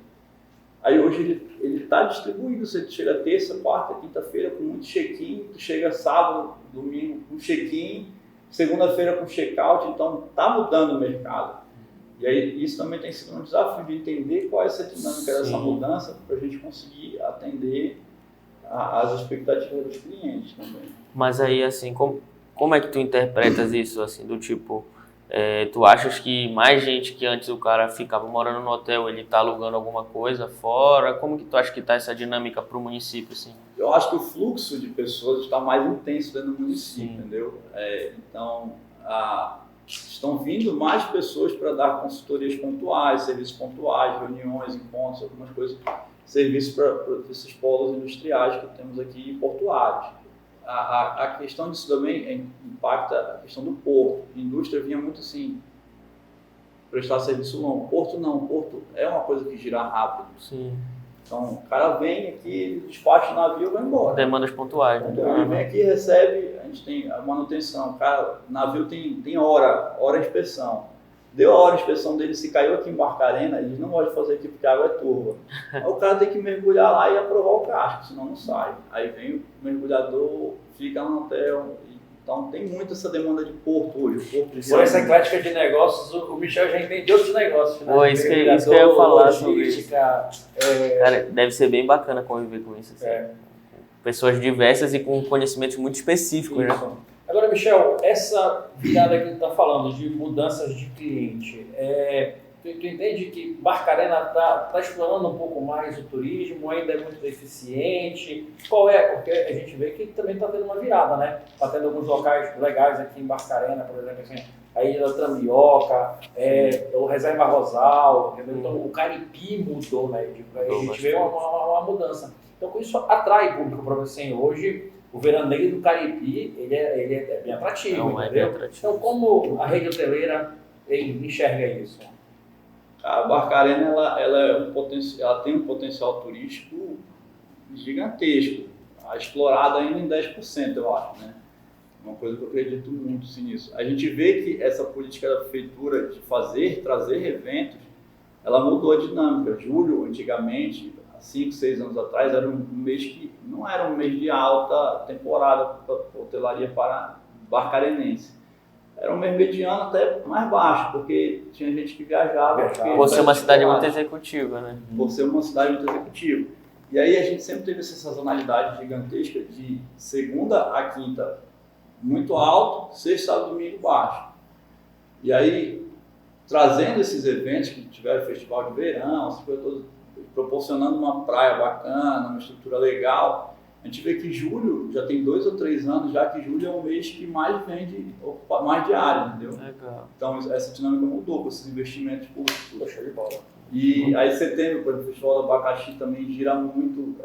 Aí hoje ele está distribuído, você chega terça, quarta, quinta-feira com muito check-in, tu chega sábado, domingo com check-in, segunda-feira com check-out, então está mudando o mercado. E aí isso também tem sido um desafio de entender qual é essa dinâmica dessa mudança para a gente conseguir atender às expectativas dos clientes também. Mas aí, assim, como é que tu interpretas isso, assim, do tipo, tu achas que mais gente que antes o cara ficava morando no hotel, ele tá alugando alguma coisa fora? Como que tu acha que tá essa dinâmica pro município, assim? Eu acho que o fluxo de pessoas está mais intenso dentro do município, entendeu? Então, estão vindo mais pessoas para dar consultorias pontuais, serviços pontuais, reuniões, encontros, algumas coisas, serviços para esses polos industriais que temos aqui em portuários. A questão disso também impacta a questão do porto. A indústria vinha muito assim, prestar serviço longo. Porto não, porto é uma coisa que gira rápido. Sim. Então, o cara vem aqui, despacha o navio e vai embora. Demandas pontuais. Então, ele vem aqui, recebe, a gente tem a manutenção. Cara, o navio tem hora de inspeção. Deu a hora de inspeção dele, se caiu aqui em Barcarena, eles não podem fazer aqui porque a água é turva. Aí o cara tem que mergulhar lá e aprovar o casco, senão não sai. Aí vem o mergulhador, fica no hotel. Então tem muito essa demanda de porto hoje. Por essa eclética de negócios, o Michel já entende outros negócios. Né? Pô, isso que eu ia falar sobre isso. Cara, deve ser bem bacana conviver com isso. Assim. Pessoas diversas e com conhecimentos muito específicos, né? Agora, Michel, essa virada que tu está falando de mudanças de cliente, tu entende que Barcarena está explorando um pouco mais o turismo, ainda é muito eficiente? Qual é? Porque a gente vê que também está tendo uma virada, né? Está tendo alguns locais legais aqui em Barcarena, por exemplo, assim, a Ilha da Tramioca, o Reserva Rosal, entendeu? Então o Caripi mudou, né? A gente vê uma mudança. Então com isso atrai público para você. Hoje o veraneio do Caripi ele é bem atrativo, entendeu? Bem atrativo. Então como a rede hoteleira enxerga isso? A Barcarena ela tem um potencial turístico gigantesco, explorado ainda em 10%, eu acho, né? Uma coisa que eu acredito muito sim, nisso. A gente vê que essa política da prefeitura de trazer eventos, ela mudou a dinâmica. Julho, antigamente, há 5, 6 anos atrás, era um mês que não era um mês de alta temporada para hotelaria para barcarenense. Era um mês mediano até mais baixo, porque tinha gente que viajava. Por ser uma cidade muito executiva, né? Por ser uma cidade muito executiva. E aí a gente sempre teve essa sazonalidade gigantesca de segunda a quinta muito alto, sexta, sábado, domingo baixo. E aí, trazendo esses eventos que tiveram festival de verão, proporcionando uma praia bacana, uma estrutura legal, a gente vê que julho, já tem 2 ou 3 anos já que julho é um mês que mais vende, mais diário, entendeu? Legal. Então essa dinâmica mudou com esses investimentos públicos. Show de bola. E aí setembro, por exemplo, o Festival do Abacaxi também gira muito,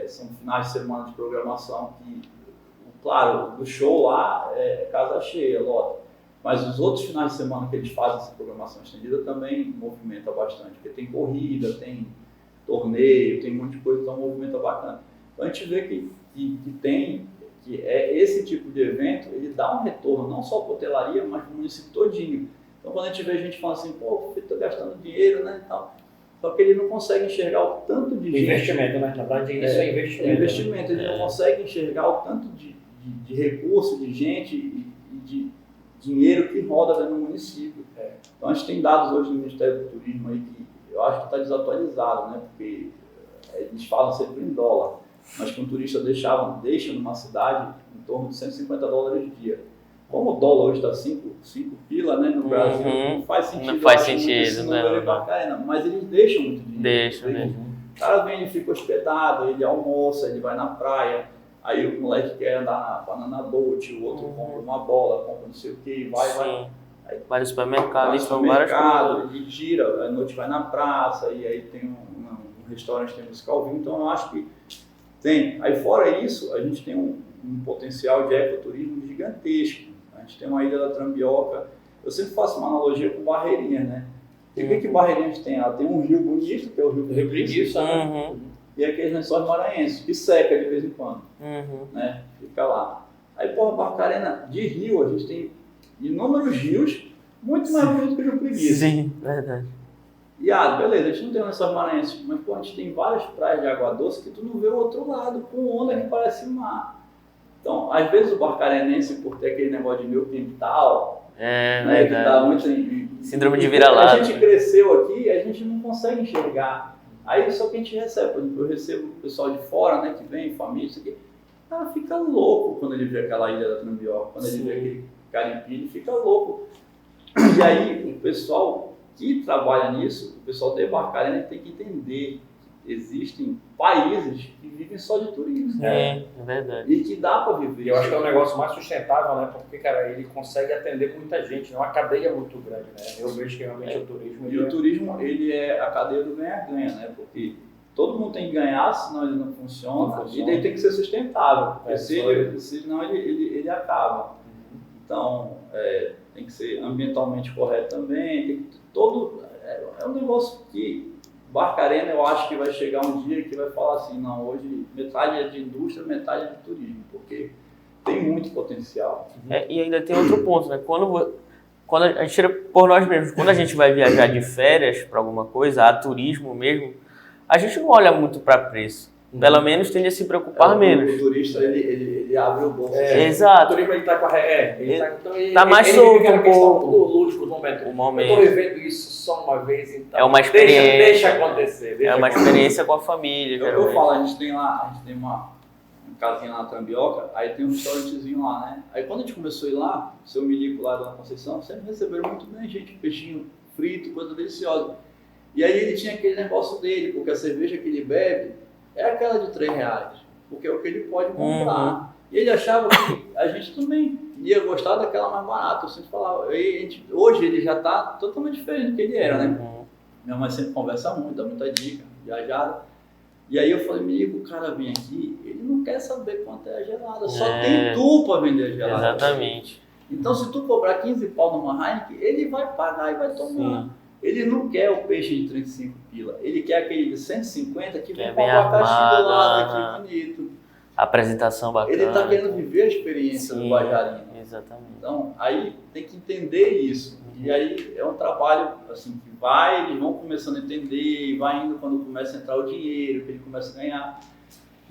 são finais de semana de programação que, claro, do show lá é casa cheia, lota. Mas os outros finais de semana que eles fazem essa programação estendida também movimenta bastante, porque tem corrida, tem torneio, tem um monte de coisa, então movimenta bastante. Então a gente vê que esse tipo de evento, ele dá um retorno não só para a hotelaria, mas para o município todinho. Então quando a gente vê gente falando assim, pô, eu estou gastando dinheiro, né, e tal. Só que ele não consegue enxergar o tanto de gente... Investimento, né? Na verdade isso é investimento. É investimento, ele não consegue enxergar o tanto de recurso, de gente e de dinheiro que roda dentro do município. Então a gente tem dados hoje no Ministério do Turismo aí que eu acho que está desatualizado, né, porque eles falam sempre em dólar. Mas que um turista deixa numa cidade em torno de $150 dia. Como o dólar hoje está 5 pila, né, no Brasil, não faz sentido. Não faz sentido, não. Mas eles deixam muito dinheiro. Deixa, né? O cara vem, ele fica hospedado, ele almoça, ele vai na praia, aí o moleque quer andar na banana boat, o outro compra uma bola, compra não sei o que, vai. Vai no supermercado, vai no supermercado, ele gira, à noite vai na praça, e aí tem um restaurante, tem música ao vivo, então eu acho que tem. Aí fora isso, a gente tem um potencial de ecoturismo gigantesco. A gente tem uma ilha da Trambioca. Eu sempre faço uma analogia com Barreirinha, né? E o que Barreirinha a gente tem? Ela tem um rio bonito, que é o Rio Preguiça, né? E aqueles lençóis maranhenses, que seca de vez em quando, né? Fica lá. Aí, porra, Barcarena de rio, a gente tem inúmeros rios, muito mais bonitos que o Rio Preguiça. Sim, verdade. E, beleza, a gente não tem lençóis maranhenses, mas, pô, a gente tem várias praias de água doce que tu não vê o outro lado, com onda que parece mar. Então, às vezes o barcarenense, por ter aquele negócio de meu quintal, né, que tá muito síndrome de vira-lata. A gente cresceu aqui, a gente não consegue enxergar. Aí só que a gente recebe, por exemplo, eu recebo o pessoal de fora, né, que vem, família, isso aqui, cara, fica louco quando ele vê aquela ilha da Trambioca, quando ele vê aquele carimpim, ele fica louco. E aí o pessoal que trabalha nisso, o pessoal de Barcarena tem que entender que existem países que vivem só de turismo. É verdade. E que dá para viver. E eu acho que é um negócio mais sustentável, né? Porque, cara, ele consegue atender muita gente, não é uma cadeia muito grande, né? Eu vejo que realmente o turismo... E o turismo, ele é a cadeia do ganha-ganha, né? Porque todo mundo tem que ganhar, senão ele não funciona. E daí tem que ser sustentável, porque senão ele acaba. Então, tem que ser ambientalmente correto também, tem que é um negócio que Barcarena, eu acho que vai chegar um dia que vai falar assim, não, hoje metade é de indústria, metade é de turismo, porque tem muito potencial. E ainda tem outro ponto, né? Quando a gente tira por nós mesmos, quando a gente vai viajar de férias para alguma coisa, a turismo mesmo, a gente não olha muito para preço. Pelo menos tende a se preocupar menos. O turista, ele abre o bolso. Exato. O turista, ele tá com a... tá mais solto um pouco. Lúdico no momento. Eu tô vivendo isso só uma vez, então... É uma experiência. Deixa acontecer. Experiência com a família. É o que eu falo, a gente tem uma casinha lá na Trambioca, aí tem um restaurantezinho lá, né? Aí quando a gente começou a ir lá, o seu Milico lá da Dona Conceição, sempre receberam muito bem, gente, peixinho frito, coisa deliciosa. E aí ele tinha aquele negócio dele, porque a cerveja que ele bebe é aquela de R$3, porque é o que ele pode comprar. E ele achava que a gente também ia gostar daquela mais barata. Eu sempre falava, hoje ele já está totalmente diferente do que ele era, né? Minha mãe sempre conversa muito, dá muita dica, viajada. E aí eu falei, amigo, o cara vem aqui, ele não quer saber quanto é a gelada, só tem tu para vender a gelada. Exatamente. Então se tu cobrar 15 pau numa Heineken, ele vai pagar e vai tomar. Sim. Ele não quer o peixe de 35 pila, ele quer aquele de 150 que vem com a caixinha do lado aqui bonito. Apresentação bacana. Ele está querendo viver a experiência do Bajarino. Exatamente. Então, aí tem que entender isso. E aí é um trabalho assim, que eles vão começando a entender, e vai indo quando começa a entrar o dinheiro, que ele começa a ganhar.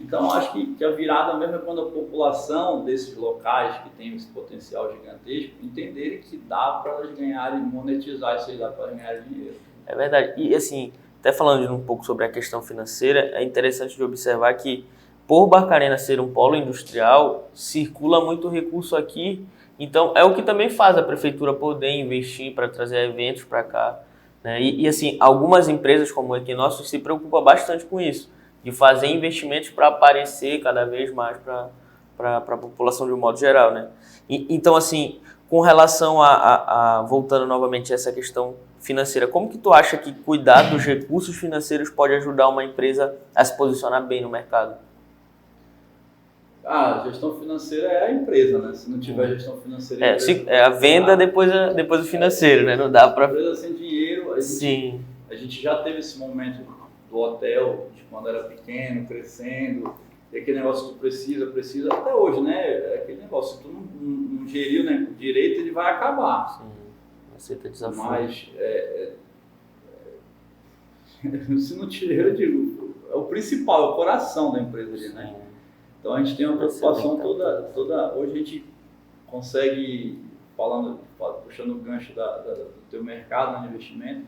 Então, acho que a virada mesmo é quando a população desses locais que tem esse potencial gigantesco entenderem que dá para elas ganharem, monetizar isso aí, dá para ganhar dinheiro. É verdade. E assim, até falando um pouco sobre a questão financeira, é interessante de observar que por Barcarena ser um polo industrial, circula muito recurso aqui, então é o que também faz a prefeitura poder investir para trazer eventos para cá, né? E assim, algumas empresas como a Equinócio se preocupam bastante com isso, de fazer investimentos para aparecer cada vez mais para a população de um modo geral, né? Então assim, com relação voltando novamente a essa questão financeira, como que tu acha que cuidar dos recursos financeiros pode ajudar uma empresa a se posicionar bem no mercado? A gestão financeira é a empresa, né? Se não tiver gestão financeira... a venda depois o financeiro, né? Não dá para... A empresa sem dinheiro, a gente já teve esse momento do hotel, de quando era pequeno, crescendo, e aquele negócio que tu precisa, até hoje, né? É aquele negócio, se tu não gerir, né, direito, ele vai acabar. Sim, aceita desafio. Mas, se não tiver, eu digo, é o principal, é o coração da empresa ali, né? Então a gente tem uma preocupação toda. Hoje a gente consegue, puxando o gancho do teu mercado, no investimento,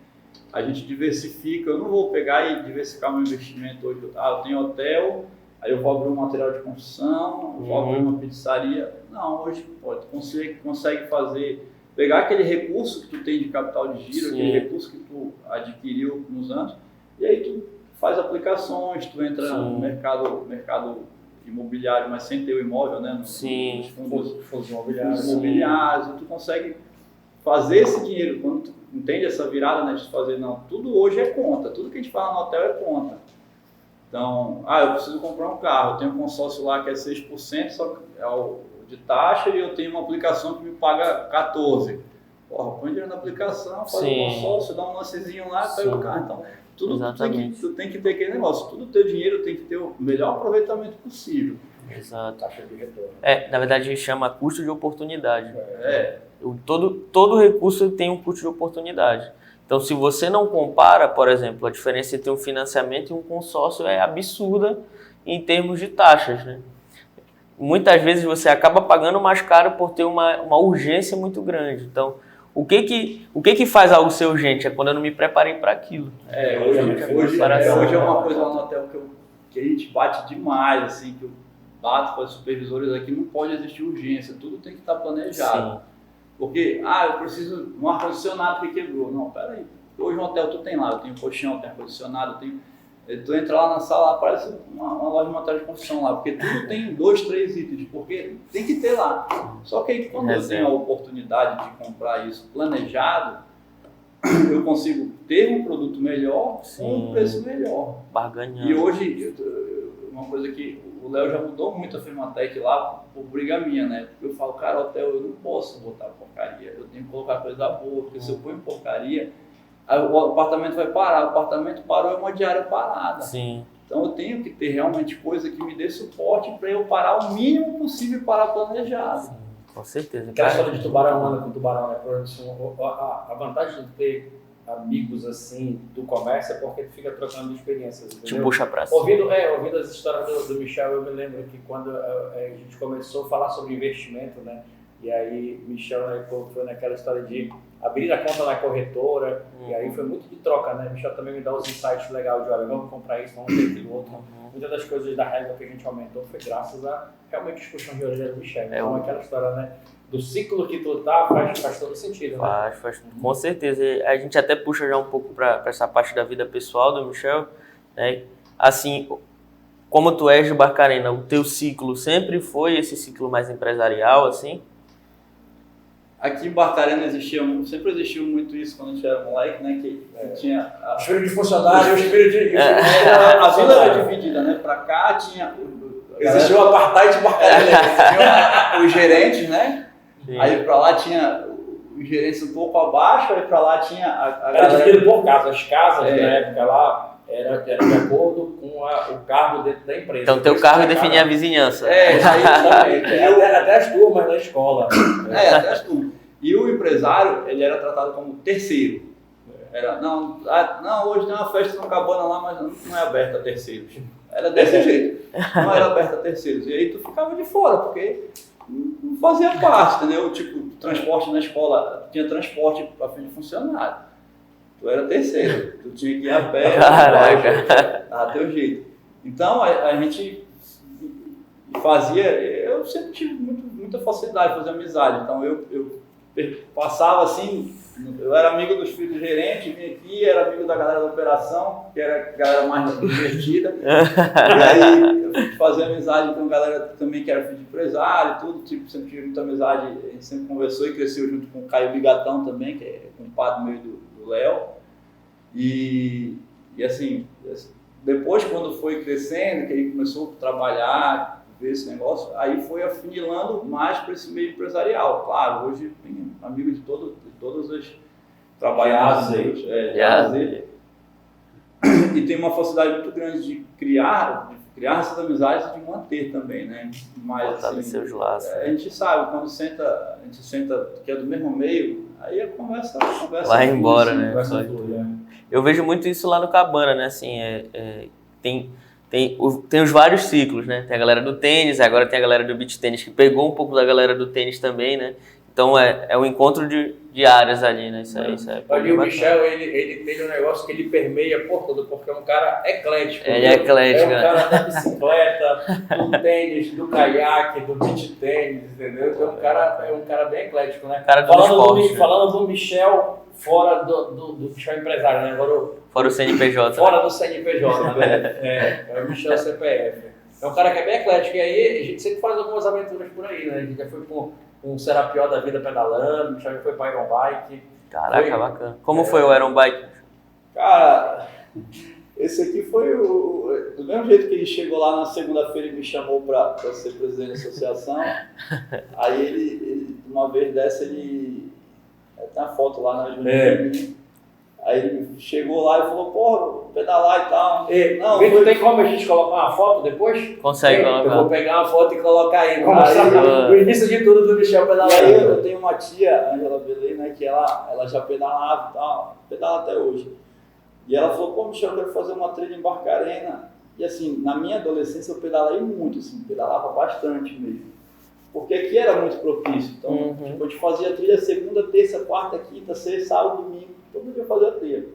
a gente diversifica. Eu não vou pegar e diversificar meu investimento hoje. Eu tenho hotel, aí eu vou abrir um material de construção, eu vou abrir uma pizzaria. Não, hoje pode, consegue pegar aquele recurso que tu tem de capital de giro, aquele recurso que tu adquiriu nos anos, e aí tu faz aplicações, tu entra no mercado imobiliário, mas sem ter o imóvel, né? Nos fundos imobiliários, e tu consegue fazer esse dinheiro. Quando tu entende essa virada, né, de fazer, não, tudo hoje é conta, tudo que a gente fala no hotel é conta. Então, eu preciso comprar um carro, eu tenho um consórcio lá que é 6%, só que é o de taxa, e eu tenho uma aplicação que me paga 14%. Porra, põe dinheiro na aplicação, faz um consórcio, dá um lancezinho lá e pega o carro. Então, tudo tu tem que ter aquele negócio, tudo teu dinheiro tem que ter o melhor aproveitamento possível. Exato. Taxa de retorno. Na verdade, a gente chama custo de oportunidade. Todo recurso tem um custo de oportunidade. Então, se você não compara, por exemplo, a diferença entre um financiamento e um consórcio é absurda em termos de taxas, né? Muitas vezes você acaba pagando mais caro por ter uma urgência muito grande. Então, o que faz algo ser urgente? É quando eu não me preparei para aquilo. Hoje é uma coisa lá no hotel que a gente bate demais, assim, que eu bato para os supervisores aqui, não pode existir urgência, tudo tem que estar planejado. Sim. Porque, eu preciso de um ar-condicionado que quebrou. Não, peraí. Hoje no hotel tu tem lá, eu tenho colchão, tenho ar-condicionado, tu entra lá na sala, parece uma loja de material de construção lá, porque tudo tem 2, 3 itens, porque tem que ter lá. Só que aí, quando eu tenho a oportunidade de comprar isso planejado, eu consigo ter um produto melhor com um preço melhor. Barganhando. E hoje, uma coisa que o Léo já mudou muito a Firmatec lá por briga minha, né? Porque eu falo, cara, hotel eu não posso botar porcaria, eu tenho que colocar coisa boa, porque se eu ponho porcaria, aí o apartamento vai parar, o apartamento parou, é uma diária parada. Sim. Então eu tenho que ter realmente coisa que me dê suporte para eu parar o mínimo possível para planejado. Sim, com certeza. Aquela história de tubarão anda com tubarão, né? A vantagem de ter amigos assim do comércio é porque tu fica trocando experiências. Te puxa pra cima. Ouvindo as histórias do Michel, eu me lembro que quando a gente começou a falar sobre investimento, né? E aí Michel, né, foi naquela história de abrir a conta na corretora, e aí foi muito de troca, né? Michel também me dá os insights legais de, olha, vamos comprar isso, vamos ter aquilo outro. Muitas das coisas da régua que a gente aumentou foi graças a realmente os puxões de orelha do Michel. Então aquela história, né? Do ciclo que tu tá faz todo sentido, né? Faz, com certeza. A gente até puxa já um pouco para essa parte da vida pessoal do Michel, né? Assim, como tu és de Barcarena, o teu ciclo sempre foi esse ciclo mais empresarial, assim? Aqui em Barcarena sempre existiu muito isso quando a gente era moleque, né? Que tinha o espírito de funcionário, o espírito de... A vida era dividida, né? Pra cá tinha... Existiu o apartheid de Barcarena. Tinha os gerentes, né? Sim. Aí pra lá tinha os gerentes um pouco abaixo, aí pra lá tinha a galera... Era dividido por casa. As casas, na época lá, era de acordo com o cargo dentro da empresa. Então teu cargo definia a vizinhança. Até as turmas da escola. Até as turmas. E o empresário, ele era tratado como terceiro. Não, hoje tem uma festa no Cabana lá, mas não é aberta a terceiros. Era desse jeito. Não era aberta a terceiros. E aí tu ficava de fora, porque não fazia parte, entendeu? Tipo, transporte na escola, tinha transporte para fim de funcionário. Tu era terceiro, tu tinha que ir a pé, dava teu jeito. Então a gente fazia, eu sempre tive muita facilidade de fazer amizade, então eu passava assim, eu era amigo dos filhos do gerente, vinha aqui, era amigo da galera da operação, que era a galera mais divertida, e aí eu fazia amizade com a galera também que era filho de empresário, tudo, tipo, sempre tive muita amizade, a gente sempre conversou e cresceu junto com o Caio Bigatão também, que é compadre meio do Léo, e assim, depois quando foi crescendo, que aí começou a trabalhar, ver esse negócio, aí foi afunilando mais para esse meio empresarial. Claro, hoje tem amigo de todas as trabalhadas aí. E tem uma facilidade muito grande de criar essas amizades e de manter também, né? Mas assim, seus laços, a gente sabe, quando a gente senta que é do mesmo meio, aí a conversa vai embora, assim, né? Eu vejo muito isso lá no Cabana, né? Assim, tem os vários ciclos, né? Tem a galera do tênis, agora tem a galera do beach tênis, que pegou um pouco da galera do tênis também, né? Então é um encontro de áreas ali, né? Isso é ali o Michel, ele tem um negócio que ele permeia por tudo, porque é um cara eclético. Ele é eclético, é um cara da bicicleta, do tênis, do caiaque, do beach tênis, entendeu? Então é um cara bem eclético, né? Falando do Michel fora do Michel empresário, né? Fora o CNPJ. Fora do CNPJ, né? É o Michel CPF. É um cara que é bem eclético. E aí a gente sempre faz algumas aventuras por aí, né? A gente já foi com um Serapió da vida pedalando, já foi para Iron Bike. Caraca, bacana. Como foi o Iron Bike? Cara, Esse aqui foi do mesmo jeito que ele chegou lá na segunda-feira e me chamou para ser presidente da associação. Aí ele uma vez dessa, tem uma foto lá na Juninho. Aí ele chegou lá e falou, porra, pedalar e tal. Não tem como a gente colocar uma foto depois? Consegue colocar. Eu vou pegar uma foto e colocar aí. Vamos mostrar o início de tudo do Michel pedalando. E aí eu tenho uma tia, Angela Belém, né, que ela já pedalava e tal, pedala até hoje. E ela falou, pô, Michel, eu quero fazer uma trilha em Barcarena. E assim, na minha adolescência eu pedalei muito, assim, pedalava bastante mesmo. Porque aqui era muito propício. Então, tipo, a gente fazia trilha segunda, terça, quarta, quinta, sexta, sábado, domingo. Todo dia eu fazia trilha.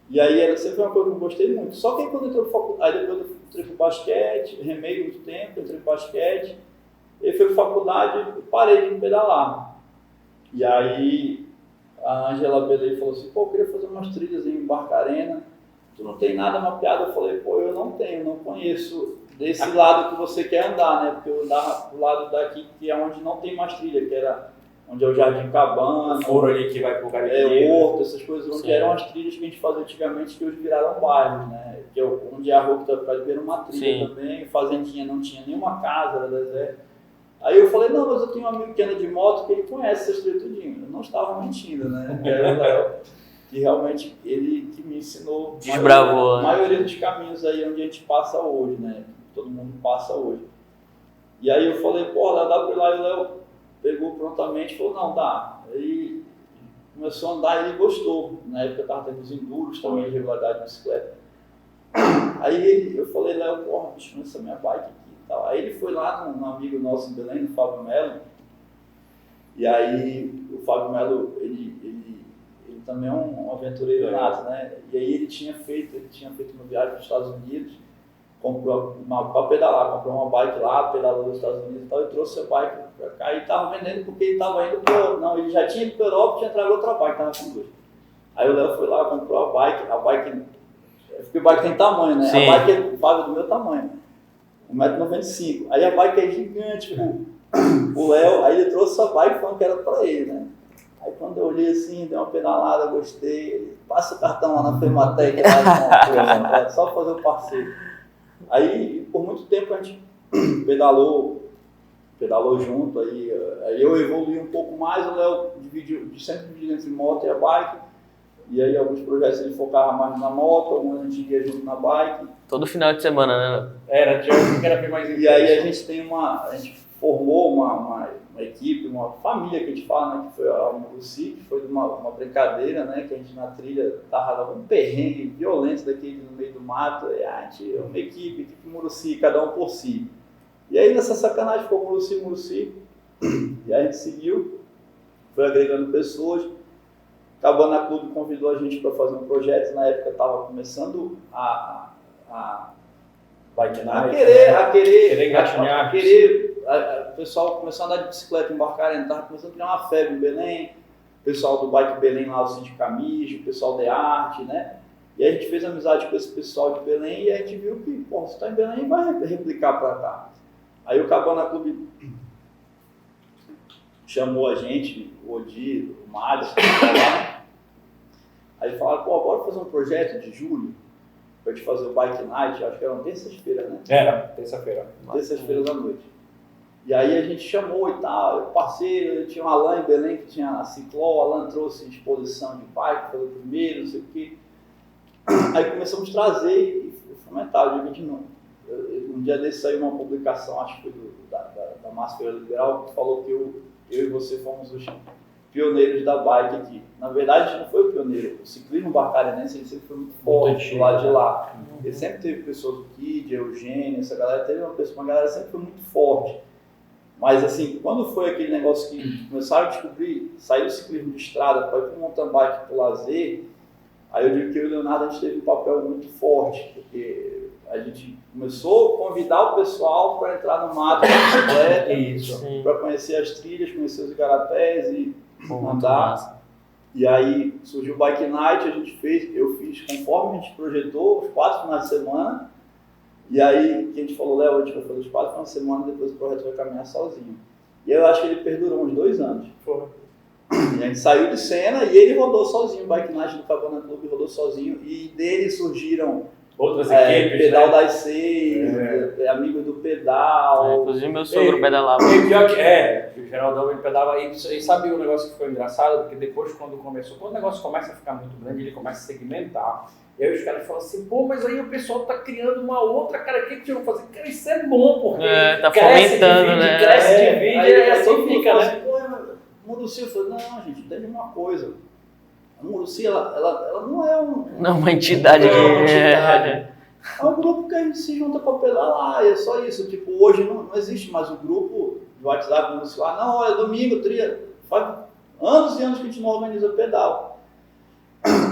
E aí era sempre uma coisa que eu gostei muito. Só que aí quando eu entrei para faculdade, aí depois eu entrei para basquete, remei muito tempo, entrei para basquete. E fui para faculdade e parei de pedalar. E aí a Angela Belém falou assim, pô, eu queria fazer umas trilhas em Barcarena. Tu não tem nada mapeado? Eu falei, pô, eu não tenho, não conheço desse lado que você quer andar, né? Porque eu andava pro lado daqui, que é onde não tem mais trilha, que era onde é o Jardim Cabana, o foro ali que vai pro Garibaldi, Horto, essas coisas, onde eram as trilhas que a gente fazia antigamente, que hoje viraram bairros, né? Que é onde a rua que tá pra ver uma trilha também, fazendinha não tinha nenhuma casa, era deserto. Aí eu falei, não, mas eu tenho um amigo que anda de moto que ele conhece essas trilhas tudinho. Eu não estava mentindo, né? Que era o Léo, que realmente ele que me ensinou Desbravou, a maioria dos caminhos aí onde a gente passa hoje, né? Todo mundo passa hoje. E aí eu falei, pô, dá pra ir lá, e o Léo pegou prontamente e falou, não, dá. Aí começou a andar e ele gostou. Na época eu estava tendo os enduros também, de regularidade de bicicleta. Aí eu falei, Léo, porra, bicho, essa minha bike aqui e tal. Aí ele foi lá num amigo nosso em Belém, o Fábio Melo. E aí o Fábio Melo, ele também é um aventureiro nato, né? E aí ele tinha feito uma viagem para os Estados Unidos, comprou para pedalar, comprou uma bike lá, pedalou nos Estados Unidos e tal, e trouxe a bike para cá e estava vendendo porque ele estava indo para... Não, ele já tinha ido para a Europa e tinha trago outra bike, estava com duas. Aí o Léo foi lá, comprou a bike, porque a bike tem tamanho, né? Sim. A bike é Fábio do meu tamanho, 1,95 m. Aí a bike é gigante, o Léo, aí ele trouxe a bike falando que era para ele, né? Aí quando eu olhei assim, dei uma pedalada, gostei, passa o cartão lá na Fematec, só fazer o parceiro. Aí por muito tempo a gente pedalou junto, aí eu evolui um pouco mais, o Léo sempre dividiu entre moto e a bike, e aí alguns projetos ele focava mais na moto, alguns a gente ia junto na bike. Todo final de semana, né? Tinha um que era bem mais intenso. E aí a gente formou uma equipe, uma família que a gente fala, né, que foi a Muruci, que foi uma brincadeira, né, que a gente na trilha tava um perrengue violento daquele no meio do mato, e a gente uma equipe Muruci, cada um por si. E aí nessa sacanagem ficou Muruci, e aí a gente seguiu, foi agregando pessoas. Cabana Clube convidou a gente para fazer um projeto, na época estava começando a querer engatinhar, o pessoal começou a andar de bicicleta em Barcarena, estava começando a criar uma febre em Belém, o pessoal do Bike Belém lá, o Cindy Camijo, o pessoal de arte, né? E a gente fez amizade com esse pessoal de Belém e a gente viu que, pô, você está em Belém, vai replicar para cá. Aí o Cabana Clube chamou a gente, o Odi, o Mário, aí falaram, pô, bora fazer um projeto de julho para te fazer o Bike Night, acho que era uma terça-feira, né? Era, terça-feira. Terça-feira da noite. E aí a gente chamou e tal, parceiro, tinha o Alan em Belém que tinha a Cicló, o Alan trouxe exposição de bike, foi o primeiro, não sei o quê. Aí começamos a trazer e fomentar, um dia desse saiu uma publicação, acho que foi da Márcia Liberal, que falou que eu e você fomos os pioneiros da bike aqui. Na verdade, a gente não foi o pioneiro. O ciclismo barcarenense ele sempre foi muito forte do lado de lá. Ele sempre teve pessoas do Kid, Eugênio, essa galera teve uma galera sempre foi muito forte. Mas assim, quando foi aquele negócio que começaram a descobrir, saiu o ciclismo de estrada para ir para o mountain bike, para o lazer, aí eu digo que eu e o Leonardo a gente teve um papel muito forte, porque a gente começou a convidar o pessoal para entrar no mato da bicicleta, para conhecer as trilhas, conhecer os igarapés e andar. E aí surgiu o Bike Night, eu fiz conforme a gente projetou, os 4 finais de semana. E aí a gente falou, Léo, a gente vai fazer os 4 finais de semana, depois o projeto vai caminhar sozinho. E eu acho que ele perdurou uns 2 anos. E a gente saiu de cena e ele rodou sozinho, o Bike Night do Cabana Clube rodou sozinho, e dele surgiram outras equipes, Pedal né? das Seis, amigos do Pedal. Inclusive meu sogro pedalava. E pior que o Geraldão ele pedalava e sabe o negócio que foi engraçado? Porque depois quando o negócio começa a ficar muito grande, ele começa a segmentar. E aí os caras falam assim, pô, mas aí o pessoal tá criando uma outra, cara, o que eu vou fazer? Cara, isso é bom, porque tá fomentando, né? Cresce de vídeo, aí e assim fica, né? Pô, Muricy, eu falei, não, gente, entende uma coisa. A Muricy, ela não é Não, uma entidade não é uma entidade. que... É um grupo que a gente se junta para pedalar, é só isso. Tipo, hoje não existe mais o grupo de WhatsApp, não, olha, domingo, faz anos e anos que a gente não organiza pedal.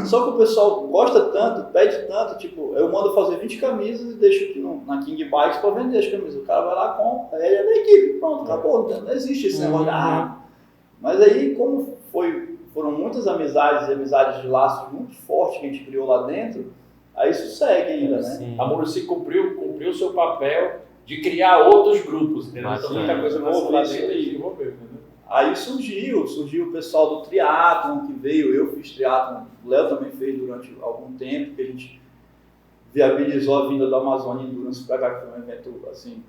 Só que o pessoal gosta tanto, pede tanto, tipo, eu mando fazer 20 camisas e deixo aqui na King Bikes para vender as camisas. O cara vai lá, compra, aí ele é da equipe, pronto, acabou. Não existe esse negócio de, Mas aí, como foram muitas amizades e amizades de laços muito fortes que a gente criou lá dentro, aí isso segue ainda, né? Sim. A Muricy cumpriu o seu papel de criar outros grupos, entendeu? Então, muita coisa nasceu lá dentro e desenvolveu, entendeu? Aí surgiu o pessoal do triatlon que veio, eu fiz triatlon, o Léo também fez durante algum tempo, que a gente viabilizou a vinda do Amazônia Endurance para cá, que foi um evento assim,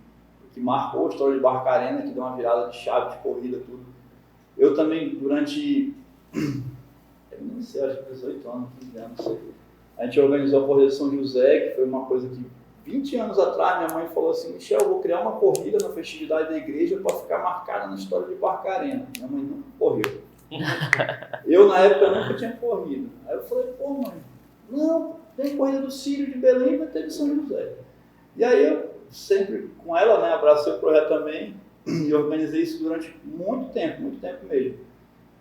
que marcou a história de Barcarena, que deu uma virada de chave de corrida, tudo. Eu também, durante, eu não sei, acho que 18 anos, 15 anos, não sei. A gente organizou a Corrida de São José, que foi uma coisa que 20 anos atrás minha mãe falou assim, Michel, eu vou criar uma corrida na festividade da igreja para ficar marcada na história de Barcarena. Minha mãe nunca correu. Eu, na época, nunca tinha corrido. Aí eu falei, pô, mãe, não, tem corrida do Círio de Belém e vai ter de São José. E aí eu sempre com ela, né, abracei o projeto também e organizei isso durante muito tempo mesmo.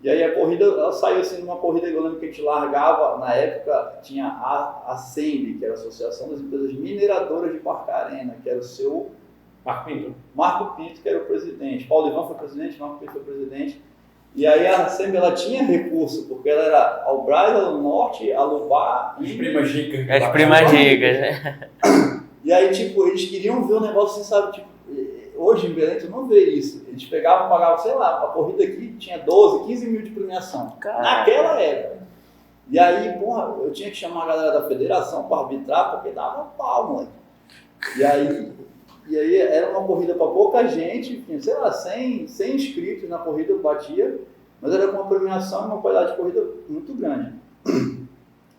E aí a corrida, ela saiu assim, numa corrida, eu lembro que a gente largava, na época tinha a ASEMB, que era a Associação das Empresas Mineradoras de Barcarena, que era o seu Marco Pinto, que era o presidente. Paulo Ivan foi presidente, Marco Pinto foi presidente. E aí a ASEMB, ela tinha recurso, porque ela era Albrás, Alunorte, Alubá e... As primas ricas, né? E aí, tipo, eles queriam ver o negócio assim, sabe, tipo, hoje em Belém tu não vê isso. Eles pegavam, pagavam, sei lá, a corrida aqui tinha 12, 15 mil de premiação. Caramba. Naquela época. E aí, porra, eu tinha que chamar a galera da federação para arbitrar, porque dava pau, moleque. E aí era uma corrida para pouca gente, tinha, sei lá, 100 inscritos na corrida, batia, mas era com uma premiação e uma qualidade de corrida muito grande.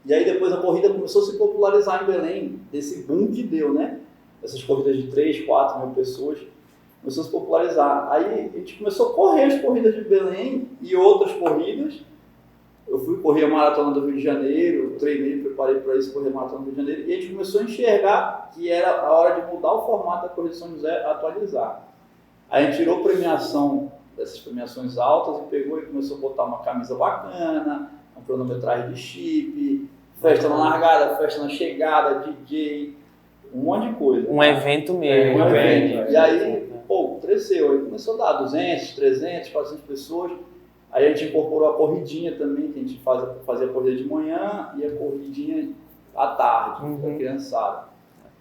E aí depois a corrida começou a se popularizar em Belém, desse boom que deu, né? Essas corridas de 3, 4 mil pessoas. Começou a se popularizar. Aí a gente começou a correr as corridas de Belém e outras corridas. Eu fui correr a Maratona do Rio de Janeiro, treinei, preparei para isso, correr a Maratona do Rio de Janeiro. E a gente começou a enxergar que era a hora de mudar o formato da Corrida de São José, atualizar. Aí a gente tirou premiação, dessas premiações altas, e pegou e começou a botar uma camisa bacana, uma cronometragem de chip, festa na largada, festa na chegada, DJ, um monte de coisa. Um evento mesmo. Um evento. E aí, pô, cresceu. Aí começou a dar 200, 300, 400 pessoas. Aí a gente incorporou a corridinha também, que a gente fazia a corrida de manhã e a corridinha à tarde, da criançada.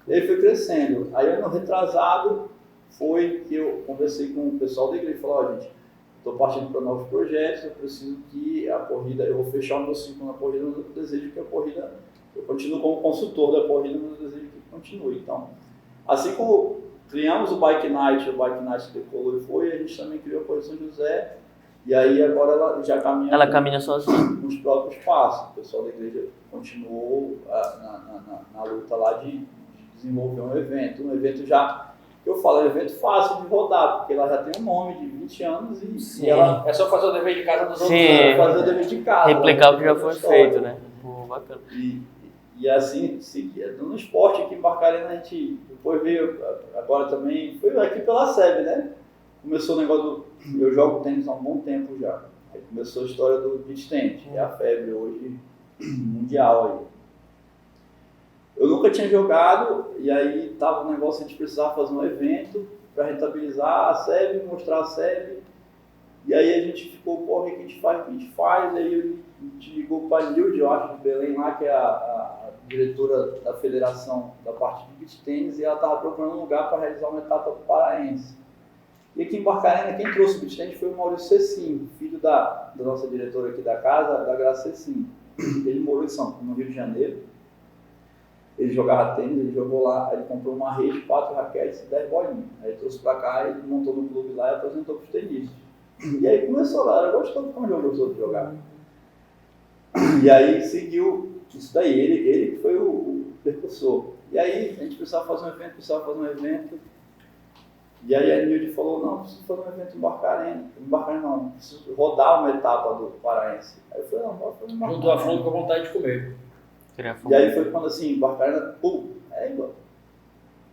E aí foi crescendo. Aí ano retrasado foi que eu conversei com o pessoal da igreja e falei, gente, estou partindo para novos projetos, eu preciso que a corrida, eu vou fechar o meu ciclo na corrida, mas eu desejo que a corrida, eu continuo como consultor da corrida, mas eu desejo que continue. Então, assim como criamos o Bike Night decolou e foi, a gente também criou a Corrida São José, e aí agora ela já caminha... Ela caminha sozinha. Nos próprios passos. O pessoal da igreja continuou na luta lá de desenvolver um evento já... que eu falo, é um evento fácil de rodar, porque ela já tem um nome de 20 anos e ela... É só fazer o dever de casa dos outros. Sim, fazer o dever de casa. Replicar o que já foi feito, né? Pô, bacana. E assim, no esporte aqui em Barcarena, a gente depois veio, agora também, foi aqui pela SEB, né? Começou o negócio eu jogo tênis há um bom tempo já. Aí começou a história do beach tennis, que é a febre hoje mundial aí. Eu nunca tinha jogado, e aí tava o negócio, a gente precisava fazer um evento para rentabilizar a SEB, mostrar a SEB. E aí a gente ficou, pô, o que a gente faz? Aí a gente ligou para a Nilde, eu acho, de Belém lá, que é a diretora da federação da parte de beach tênis, e ela estava procurando um lugar para realizar uma etapa paraense. E aqui em Barcarena, quem trouxe o beach tennis foi o Maurício Cecim, filho da nossa diretora aqui da casa, da Graça Cecim. Ele morou em no Rio de Janeiro. Ele jogava tênis, ele jogou lá, ele comprou uma rede, 4 raquetes e 10 bolinhas. Aí ele trouxe pra cá, ele montou no clube lá e apresentou pros tenistas. E aí começou lá, eu gostou de como gostou de jogar. E aí seguiu isso daí, ele foi o percursor. E aí a gente precisava fazer um evento, E aí a Nilde falou, não, preciso fazer um evento em Barcarena. Em Barcarena não, preciso rodar uma etapa do Paraense. Aí eu falei, não, bora fazer em Barcarena. Juntou a fome com a vontade de comer. E aí foi quando assim, Barcarena, pum, igual.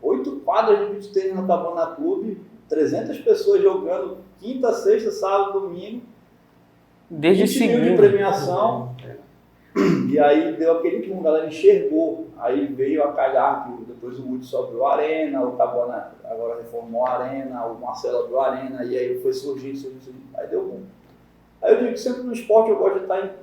8 quadras de beach tênis no Tabona Clube, 300 pessoas jogando, quinta, sexta, sábado, domingo. Desde 20 mil de premiação. E aí deu aquele boom, a galera enxergou. Aí veio a calhar que depois o Hudson abriu a arena, o Tabona agora reformou a arena, o Marcelo abriu a arena, e aí foi surgindo. Aí deu boom. Aí eu digo que sempre no esporte eu gosto de estar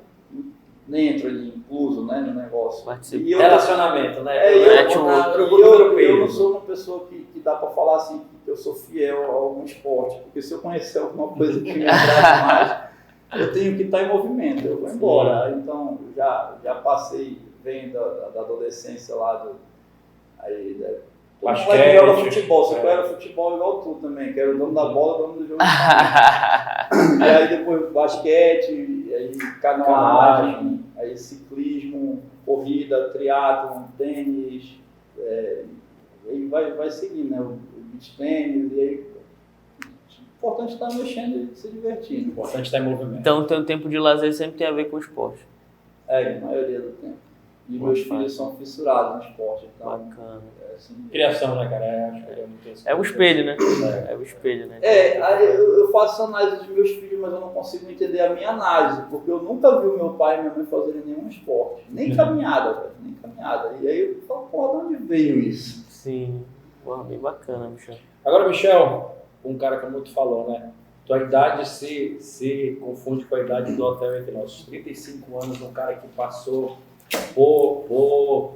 dentro ali, incluso, né, no negócio. E relacionamento, né? Eu não sou uma pessoa que dá para falar assim, que eu sou fiel a algum esporte, porque se eu conhecer alguma coisa que me atrai mais, eu tenho que estar em movimento, eu vou embora. Então, já passei, venho da adolescência lá aí, basquete, joga futebol, você conhece futebol igual tu também, que era o dono da bola, o dono do jogo. E aí depois basquete, aí canoagem, aí ciclismo, corrida, triatlon, tênis, aí vai seguindo, né? O beach tênis, e aí o importante é estar mexendo e se divertindo. O importante é estar em movimento. Então o teu tempo de lazer sempre tem a ver com o esporte. A maioria do tempo. E meus filhos são fissurados no esporte. Então, bacana. Assim, criação, né, cara? É o espelho, né? É o espelho, né? Eu faço análise dos meus filhos, mas eu não consigo entender a minha análise, porque eu nunca vi o meu pai e minha mãe fazerem nenhum esporte. Nem caminhada, velho. Nem caminhada. E aí eu falo, porra, de onde veio isso? Sim. Porra, bem bacana, Michel. Agora, Michel, um cara que muito falou, né? Tua idade se confunde com a idade do hotel entre nós. 35 anos, um cara que passou por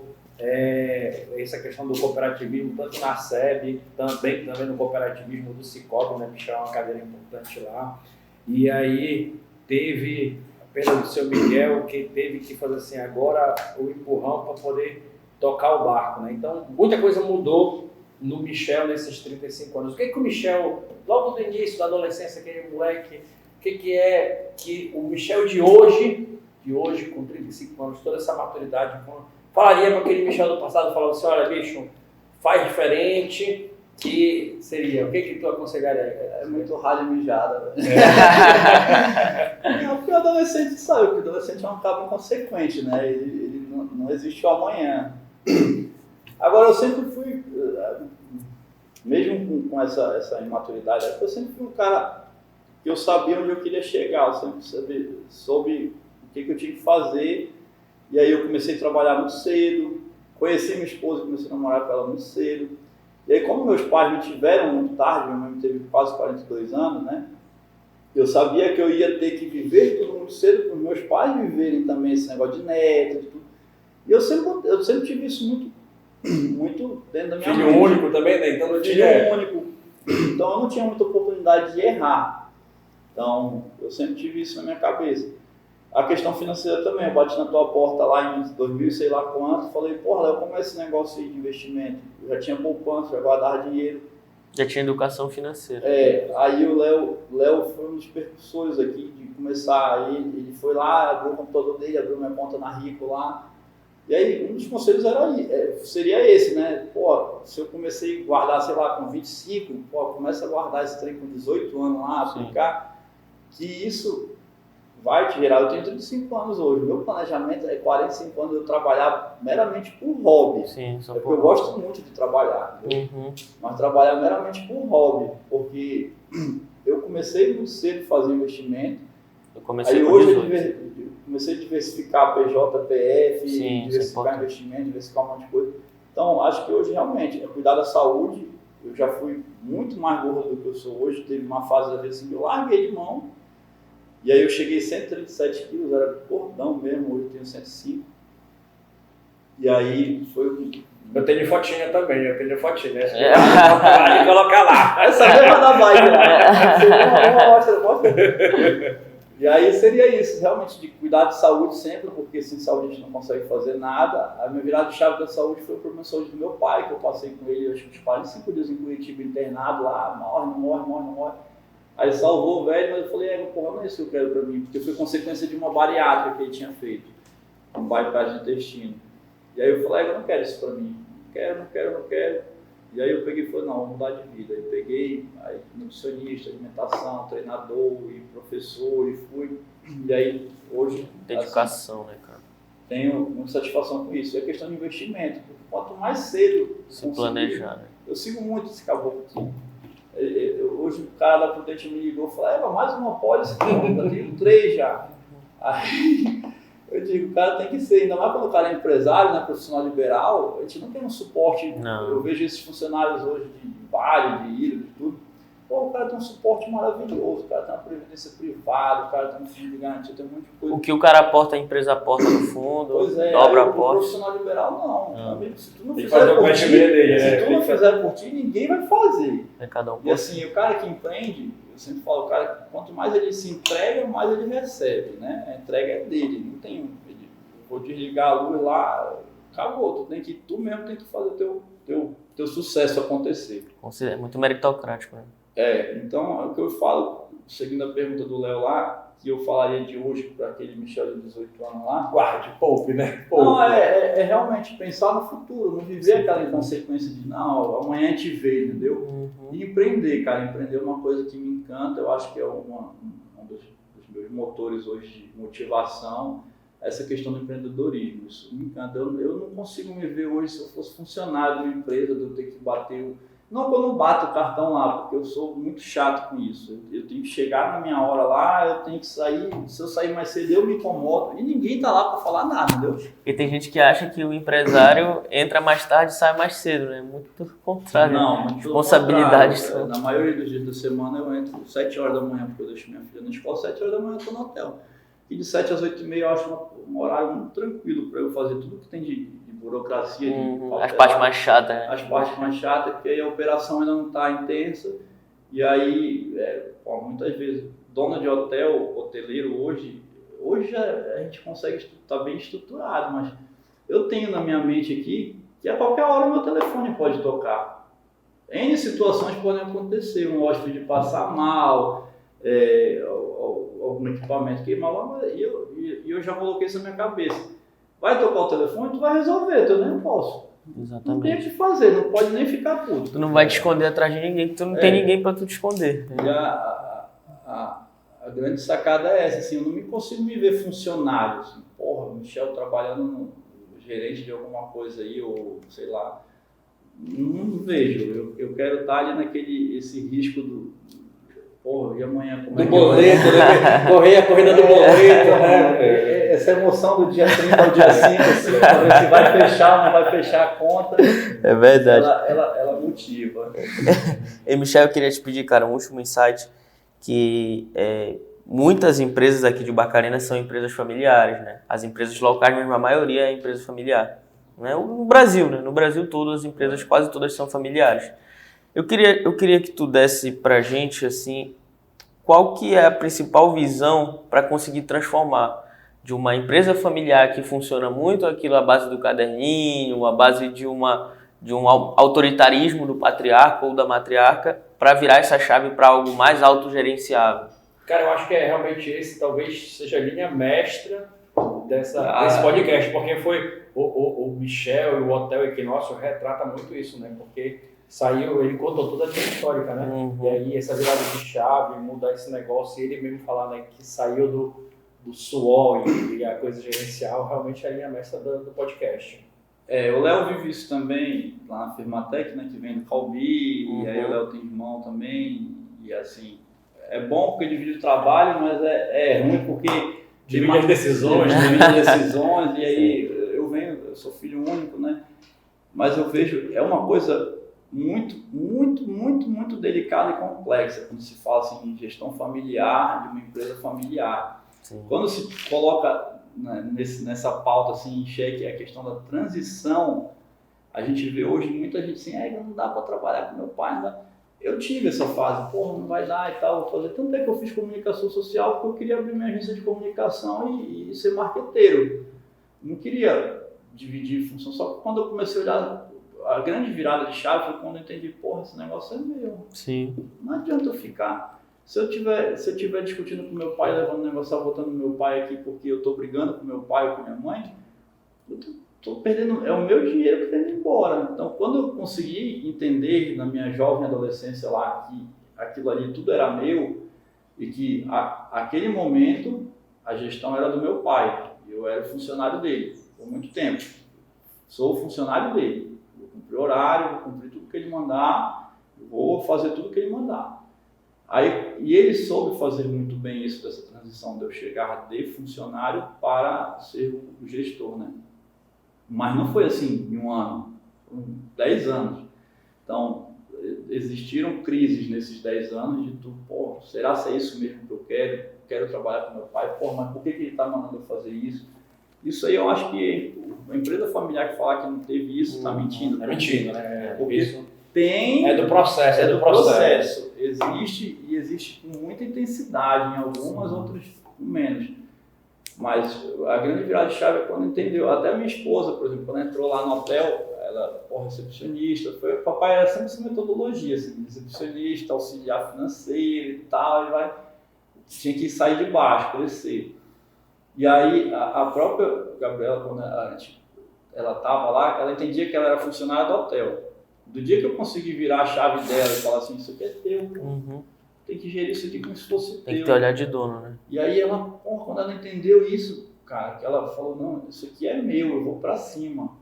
essa questão do cooperativismo, tanto na SEB, também no cooperativismo do Cicobi, né? Michel é uma cadeira importante lá. E aí teve a perda do seu Miguel, que teve que fazer assim, agora o empurrão para poder tocar o barco, né? Então, muita coisa mudou no Michel nesses 35 anos. O que o Michel, logo do início da adolescência, aquele moleque, o que é que o Michel de hoje, com 35 anos, toda essa maturidade, falaria para aquele Michel do passado, falava assim, olha, bicho, faz diferente, que seria, o que tu aconselharia? É muito ralho mijada, velho. Não, porque o adolescente sabe, porque o adolescente é um cabo inconsequente, né? Ele não existe o amanhã. Agora, eu sempre fui, mesmo com essa imaturidade, eu sempre fui um cara que eu sabia onde eu queria chegar, eu sempre soube o que eu tinha que fazer. E aí eu comecei a trabalhar muito cedo, conheci minha esposa, comecei a namorar com ela muito cedo. E aí, como meus pais me tiveram muito tarde, minha mãe teve quase 42 anos, né? Eu sabia que eu ia ter que viver tudo muito cedo para os meus pais viverem também esse negócio de neto, tudo. E eu sempre tive isso muito dentro da minha mente. Filho único também, né? Então, Filho único. Então eu não tinha muita oportunidade de errar. Então eu sempre tive isso na minha cabeça. A questão financeira também, eu bati na tua porta lá em 2000, sei lá quanto, falei, porra, Léo, como é esse negócio aí de investimento? Eu já tinha poupança, já guardava dinheiro. Já tinha educação financeira. Aí o Léo foi um dos percussores aqui de começar, ele foi lá, abriu o computador dele, abriu minha conta na Rico lá. E aí, um dos conselhos seria esse, né? Pô, se eu comecei a guardar, sei lá, com 25, começa a guardar esse trem com 18 anos lá, aplicar, que isso vai te gerar. Eu tenho 35 anos hoje, meu planejamento é 45 anos eu trabalhar meramente por hobby. Sim, porque eu gosto muito de trabalhar, mas trabalhar meramente por hobby, porque eu comecei muito cedo a fazer investimento. Aí hoje eu comecei a diversificar PJ, PF, diversificar investimento, diversificar um monte de coisa. Então, acho que hoje realmente é cuidar da saúde. Eu já fui muito mais gordo do que eu sou hoje. Teve uma fase da vida assim que eu larguei de mão. E aí eu cheguei a 137 quilos, era gordão mesmo, hoje eu tenho 105. E aí foi Eu tenho fotinha também, Pode colocar lá. Essa mesma da bike lá. Mostra. E aí seria isso, realmente, de cuidar de saúde sempre, porque sem saúde a gente não consegue fazer nada. A minha virada de chave da saúde foi o problema de saúde do meu pai, que eu passei com ele, acho que uns 45 dias em Curitiba, internado lá, morre. Aí salvou o velho, mas eu falei, porra, não é isso que eu quero pra mim, porque foi consequência de uma bariátrica que ele tinha feito, um bypass de intestino. E aí eu falei, eu não quero isso pra mim, não quero. E aí eu peguei e falei, não, vou mudar de vida. Aí peguei nutricionista, alimentação, treinador e professor e fui. E aí hoje... Dedicação, assim, né, cara? Tenho muita satisfação com isso. É questão de investimento. Quanto mais cedo... Se planejar, né? Eu sigo muito esse caboclo aqui. Hoje o cara da Prudente me ligou e falou, mais uma pólice? Não, eu tenho 3 já. Aí... Eu digo, o cara tem que ser, ainda mais quando o cara é empresário, né, profissional liberal, a gente não tem um suporte. Não. Eu vejo esses funcionários hoje de Vale, de Ilha, de tudo. Pô, o cara tem um suporte maravilhoso, o cara tem uma previdência privada, o cara tem um fundo de garantia, tem um monte de coisa. O que o cara aporta, a empresa aporta no fundo, pois é, dobra a o aporte. profissional liberal não. Amigo, se tu não tem que fizer fazer o por peixe ti, dele, se tu não fizer por ti, ninguém vai fazer. É cada um. E assim, o cara que empreende, eu sempre falo, o cara, quanto mais ele se entrega, mais ele recebe, né? A entrega é dele, não tem vou desligar a luz lá, acabou, tu mesmo tem que fazer teu sucesso acontecer. É muito meritocrático, né? Então, é o que eu falo, seguindo a pergunta do Léo lá, que eu falaria de hoje para aquele Michel de 18 anos lá. Guarde, poupe, né? Não, é realmente pensar no futuro, não viver aquela inconsequência de, não, amanhã a gente vê, entendeu? Uhum. E empreender, cara, empreender é uma coisa que me encanta, eu acho que é um dos meus motores hoje de motivação, essa questão do empreendedorismo, isso me encanta. Eu não consigo me ver hoje, se eu fosse funcionário de uma empresa, de eu ter que bater não que eu não bato o cartão lá, porque eu sou muito chato com isso. Eu tenho que chegar na minha hora lá, eu tenho que sair, se eu sair mais cedo eu me incomodo, e ninguém tá lá para falar nada, entendeu? E tem gente que acha que o empresário entra mais tarde e sai mais cedo, né? Muito pelo contrário. Não, responsabilidades. Na maioria dos dias da semana eu entro 7 horas da manhã, porque eu deixo minha filha na escola, 7 horas da manhã eu tô no hotel. E de 7 às 8h30 eu acho um horário muito tranquilo para eu fazer tudo que tem de burocracia. As partes mais chatas, né? As partes mais chatas, porque aí a operação ainda não está intensa. E aí, muitas vezes, dona de hotel, hoteleiro hoje a gente consegue estar bem estruturado, mas eu tenho na minha mente aqui que a qualquer hora o meu telefone pode tocar. N situações podem acontecer, um hóspede passar mal, algum equipamento queimar lá, e eu já coloquei isso na minha cabeça. Vai tocar o telefone, tu vai resolver, eu nem posso. Exatamente. Não tem o que fazer, não pode nem ficar puto. Tu não vai te esconder atrás de ninguém, tu não tem ninguém pra tu te esconder. E a grande sacada é essa, assim, eu não consigo me ver funcionário, assim, porra, o Michel trabalhando no gerente de alguma coisa aí, ou sei lá, não vejo, eu quero estar ali esse risco porra, e amanhã como do boleto, né? Correr a corrida do boleto, né? Essa emoção do dia 30 ao dia 5, assim, se vai fechar ou não vai fechar a conta. É verdade. Ela motiva. E Michel, eu queria te pedir, cara, um último insight, que muitas empresas aqui de Barcarena são empresas familiares, né? As empresas locais, mesmo, a maioria é empresa familiar. Né? No Brasil, né? No Brasil todo, as empresas quase todas são familiares. Eu queria que tu desse pra gente, assim, qual que é a principal visão para conseguir transformar de uma empresa familiar que funciona muito aquilo à base do caderninho, à base de um autoritarismo do patriarca ou da matriarca, para virar essa chave para algo mais autogerenciável? Cara, eu acho que realmente esse talvez seja a linha mestra desse podcast, porque foi o Michel e o Hotel Equinócio retrata muito isso, né? Porque ele contou toda a linha histórica, né? Uhum. E aí essa virada de chave, mudar esse negócio, e ele mesmo falar, né, que saiu do suor e a coisa gerencial, realmente é a linha mestra do podcast. O Léo vive isso também lá na Firmatec, né, que vem do Calbi, e aí o Léo tem irmão também, e assim, é bom porque divide o trabalho, mas é ruim porque divide as decisões, e aí eu sou filho único, né, mas eu vejo, é uma coisa muito, muito, muito, muito delicada e complexa quando se fala assim, em gestão familiar, de uma empresa familiar. Sim. Quando se coloca nessa pauta assim, em xeque a questão da transição A gente vê hoje muita gente assim, não dá para trabalhar com meu pai, não dá. Eu tive essa fase, não vai dar e tal, vou fazer. Tanto é que eu fiz comunicação social porque eu queria abrir minha agência de comunicação e ser marqueteiro. Não queria dividir função, só que quando eu comecei a olhar, a grande virada de chave foi quando eu entendi, esse negócio é meu. Sim. Não adianta eu ficar. Se eu tiver discutindo com meu pai, levando o negócio, botando meu pai aqui porque eu estou brigando com meu pai ou com minha mãe, eu estou perdendo, é o meu dinheiro que está indo embora. Então, quando eu consegui entender na minha jovem adolescência lá que aquilo ali tudo era meu e que aquele momento a gestão era do meu pai, eu era funcionário dele por muito tempo. Sou funcionário dele, vou cumprir horário, vou cumprir tudo que ele mandar, vou fazer tudo que ele mandar. E ele soube fazer muito bem isso, dessa transição de eu chegar de funcionário para ser o gestor, né? Mas não foi assim em um ano, foram 10 anos. Então, existiram crises nesses 10 anos de será que é isso mesmo que eu quero? Quero trabalhar com meu pai, mas por que ele está mandando eu fazer isso? Isso aí eu acho que a empresa familiar que falar que não teve isso está mentindo. É mentindo, né? Porque isso tem... É do processo, é do processo. Existe com muita intensidade, em algumas, outras com menos. Mas a grande virada de chave é quando entendeu. Até a minha esposa, por exemplo, quando entrou lá no hotel, ela recepcionista, o papai era sempre essa metodologia, assim, recepcionista, auxiliar financeiro e tal, tinha que sair de baixo, crescer. E aí a própria Gabriela, quando ela estava lá, ela entendia que ela era funcionária do hotel. Do dia que eu consegui virar a chave dela e falar assim, isso aqui é teu, tem que gerir isso aqui como se fosse teu. Tem que ter olhar de dono, né? E aí ela, quando ela entendeu isso, cara, que ela falou, não, isso aqui é meu, eu vou pra cima.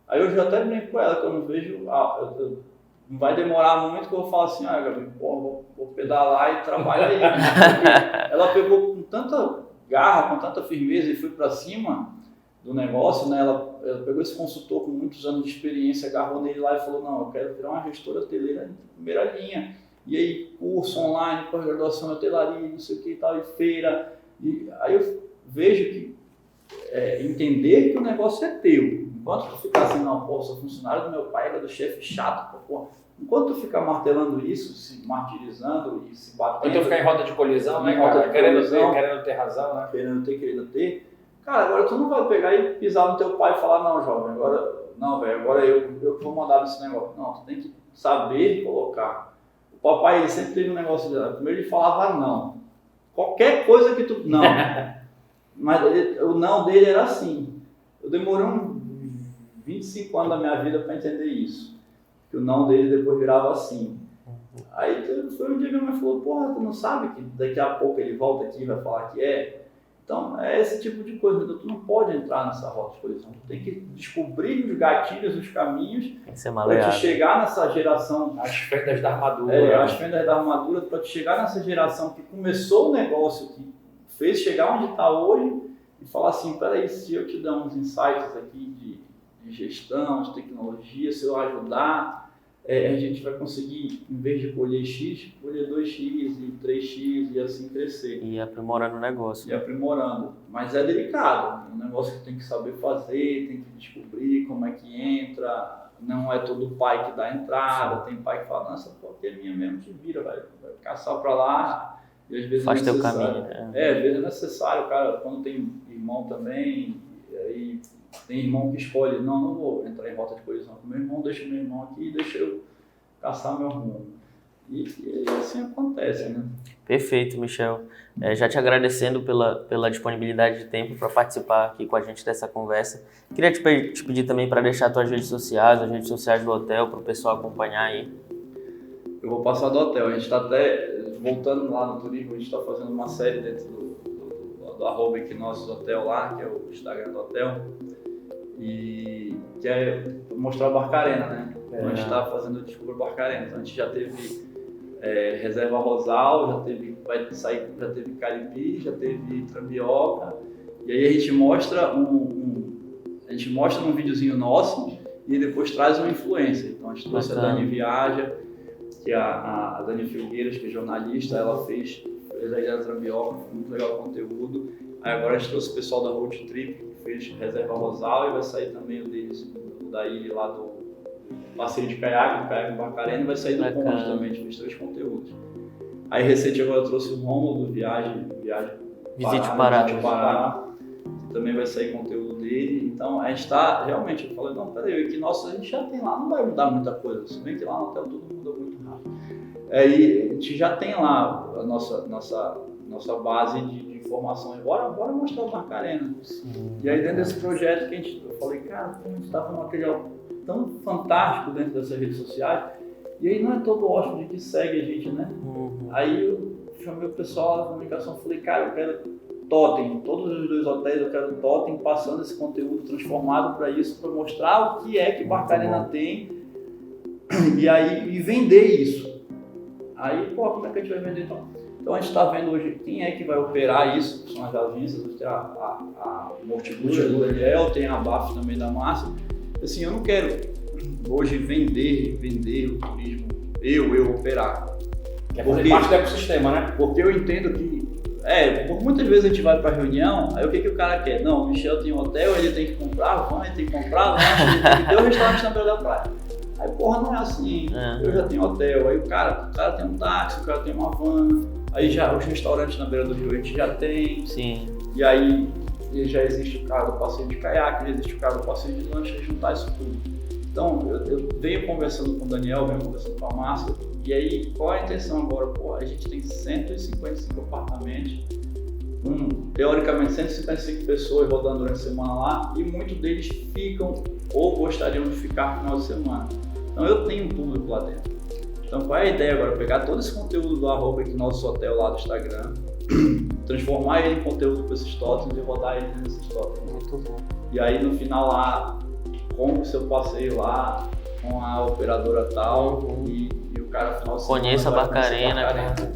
Aí eu já até brinco com ela, que eu não vejo, não vai demorar muito que eu vou falar assim, Gabi, vou pedalar e trabalhar aí. Porque ela pegou com tanta garra, com tanta firmeza e foi pra cima do negócio, né? Ela pegou esse consultor com muitos anos de experiência, agarrou nele lá e falou, não, eu quero virar uma gestora hoteleira de primeira linha. E aí, curso online, pós-graduação em hotelaria, não sei o que e tal, e feira. E aí eu vejo que entender que o negócio é teu. Enquanto tu ficar assim, não, sou funcionário do meu pai, era do chefe chato, enquanto tu ficar martelando isso, se martirizando e se batendo... Ou então ficar em rota de colisão, né, cara? Querendo ter razão, né? Querendo ter. Cara, agora tu não vai pegar e pisar no teu pai e falar, não, jovem, agora eu que vou mandar nesse negócio. Não, tu tem que saber colocar. O papai, ele sempre teve um negócio de... Primeiro ele falava não. Qualquer coisa que tu... Não. Mas o não dele era assim. Eu demorei uns 25 anos da minha vida para entender isso. Que o não dele depois virava assim. Aí foi um dia que minha mãe falou, tu não sabe que daqui a pouco ele volta aqui e vai falar que é? Então, é esse tipo de coisa. Tu não pode entrar nessa rota de colisão. Tu tem que descobrir os gatilhos, os caminhos para te chegar nessa geração. As fendas da armadura. As fendas da armadura para te chegar nessa geração que começou o negócio, que fez chegar onde está hoje e falar assim, peraí, se eu te dar uns insights aqui de gestão, de tecnologia, se eu ajudar, a gente vai conseguir, em vez de colher X, colher 2X e 3X e assim crescer. E aprimorando o negócio. E aprimorando. Mas é delicado. É um negócio que tem que saber fazer, tem que descobrir como é que entra. Não é todo pai que dá entrada. Tem pai que fala, nossa, porque é minha mesmo, te vira, vai caçar pra lá. E às vezes faz teu caminho, né? Às vezes é necessário, cara, quando tem irmão também, aí tem irmão que escolhe, não vou entrar em rota de colisão com meu irmão, deixa meu irmão aqui e deixa eu caçar meu rumo. E assim acontece, né? Perfeito, Michel. Já te agradecendo pela disponibilidade de tempo para participar aqui com a gente dessa conversa. Queria te pedir também para deixar tuas redes sociais, as redes sociais do hotel, para o pessoal acompanhar aí. Eu vou passar do hotel. A gente está até voltando lá no turismo, a gente está fazendo uma série dentro do @Equinócios Hotel lá, que é o Instagram do hotel, e que é mostrar o Barcarena, né? A gente está fazendo o Descubra Barcarena. Então a gente já teve Reserva Rosal, já teve Caripi, já teve Trambioca, e aí a gente mostra num videozinho nosso e depois traz uma influencer. Então a gente trouxe a Dani Viaja, que é a Dani Filgueiras, que é jornalista, ela fez a Ilha da Trambioca, muito legal o conteúdo. Aí agora a gente trouxe o pessoal da Road Trip, que fez Reserva Rosal, e vai sair também o deles, o da ilha lá do passeio de caiaque, do caiaque em Barcarena, e vai sair do Bacana. Ponte também, a gente fez 3 conteúdos. Aí recente agora eu trouxe o Rômulo do Viagem Visite Pará. Que também vai sair conteúdo dele. Então a gente tá, realmente, eu falei, não, peraí, o Equinócio a gente já tem lá, não vai mudar muita coisa, se bem que lá no hotel tudo muda muito rápido. Aí a gente já tem lá a nossa base de informações, bora mostrar o Barcarena. E aí dentro desse projeto que eu falei, cara, a gente está com um material tão fantástico dentro dessas redes sociais, e aí não é todo hóspede que segue a gente, né? Aí eu chamei o pessoal da comunicação e falei, cara, eu quero totem, todos os 2 hotéis eu quero totem passando esse conteúdo transformado para isso, para mostrar o que é que Barcarena tem e vender isso. Aí, como é que a gente vai vender então? Então a gente está vendo hoje quem é que vai operar isso, que são as agências, tem a Multigura do Daniel, tem a BAF também da Márcia. Assim, eu não quero hoje vender o turismo, eu operar. Que é fazer parte do ecossistema, né? Porque eu entendo que, muitas vezes a gente vai para reunião, aí o que o cara quer? Não, o Michel tem um hotel, ele tem que comprar, ele tem que comprar, ele tem que ter um restaurante na beira da praia. Aí, porra, não é assim, eu já tenho hotel, aí o cara tem um táxi, o cara tem uma van, aí já os restaurantes na beira do rio a gente já tem. Sim. E aí já existe o cara do passeio de caiaque, já existe o cara do passeio de lancha, juntar isso tudo. Então, eu venho conversando com o Daniel, venho conversando com a Márcia, e aí qual a intenção agora? Pô, a gente tem 155 apartamentos, teoricamente 155 pessoas rodando durante a semana lá, e muitos deles ficam ou gostariam de ficar no final de semana. Então eu tenho um público lá dentro. Então qual é a ideia agora? Pegar todo esse conteúdo do @Equinócio lá do Instagram, transformar ele em conteúdo para esses totens e rodar ele nesses totens. Muito bom. E aí no final lá, compre o seu passeio lá com a operadora tal e o cara final de semana Conheça a vai conhecer Barcarena, Barcarena. cara.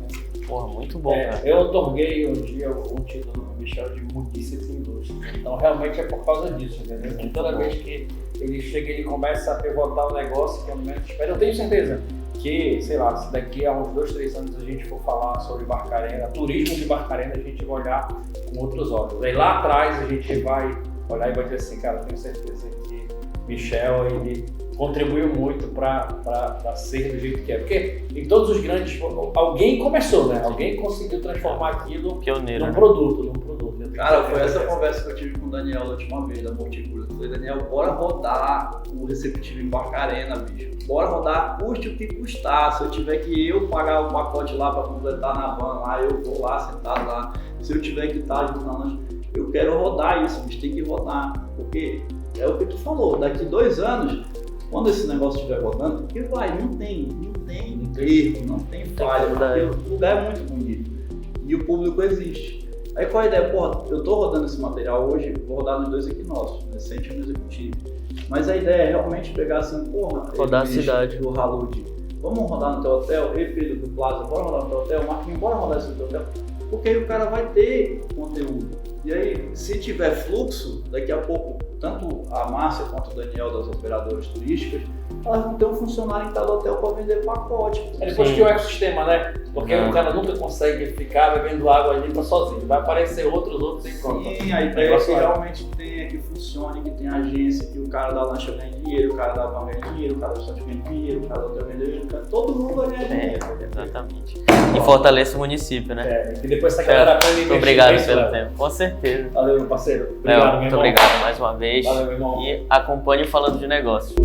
Porra, muito bom, cara. Eu otorguei um dia um título no Michel de Munícipe Indústria. Então realmente é por causa disso, entendeu? Que toda vez que ele chega, ele começa a pivotar o negócio que eu menos espero. Eu tenho certeza que, sei lá, se daqui a uns 2, 3 anos a gente for falar sobre Barcarena, turismo de Barcarena, a gente vai olhar com outros olhos. Aí lá atrás a gente vai olhar e vai dizer assim, cara, eu tenho certeza que Michel, ele contribuiu muito para ser do jeito que é. Porque em todos os grandes, alguém começou, né? Alguém conseguiu transformar aquilo Pioneiro, num produto. Cara, foi essa conversa que eu tive com o Daniel da última vez, da Multigura. Eu falei, Daniel, bora rodar o receptivo em Barcarena, bicho. Bora rodar, custe o que custar. Se eu tiver que eu pagar o pacote lá para completar na van, lá eu vou lá, sentado lá. Se eu tiver que estar junto na lanche, eu quero rodar isso, bicho, tem que rodar. Porque é o que tu falou, daqui 2 anos, quando esse negócio estiver rodando, porque não tem erro, não tem falha, porque o lugar é muito bonito e o público existe. Aí qual a ideia? Porra, eu tô rodando esse material hoje, vou rodar nos 2 Equinócios, recente no executivo. Mas a ideia é realmente pegar assim, porra, rodar a cidade. O Halud, vamos rodar no teu hotel, Pedro do Plaza, bora rodar no teu hotel, Marquinhos, bora rodar esse no teu hotel. Porque aí o cara vai ter conteúdo. E aí, se tiver fluxo, daqui a pouco, tanto a Márcia quanto o Daniel das operadoras turísticas, elas vão ter um funcionário em cada hotel para vender pacote. É depois que o ecossistema, né? Porque o cara nunca consegue ficar bebendo água limpa sozinho. Vai aparecer outros e pronto. Sim, a ideia é que realmente tenha, que funcione, que tenha agência, que o cara da lancha ganhe dinheiro, o cara da van ganhe dinheiro, o cara do restaurante ganhe dinheiro, o cara do hotel ganhe dinheiro, todo mundo vai ganhar dinheiro. Exatamente. E fortalece o município, né? E depois essa galera aprende a muito obrigado pelo tempo, com certeza. Valeu, meu parceiro. Léo, muito obrigado mais uma vez. Valeu, meu irmão. E acompanhe o Falando de Negócios.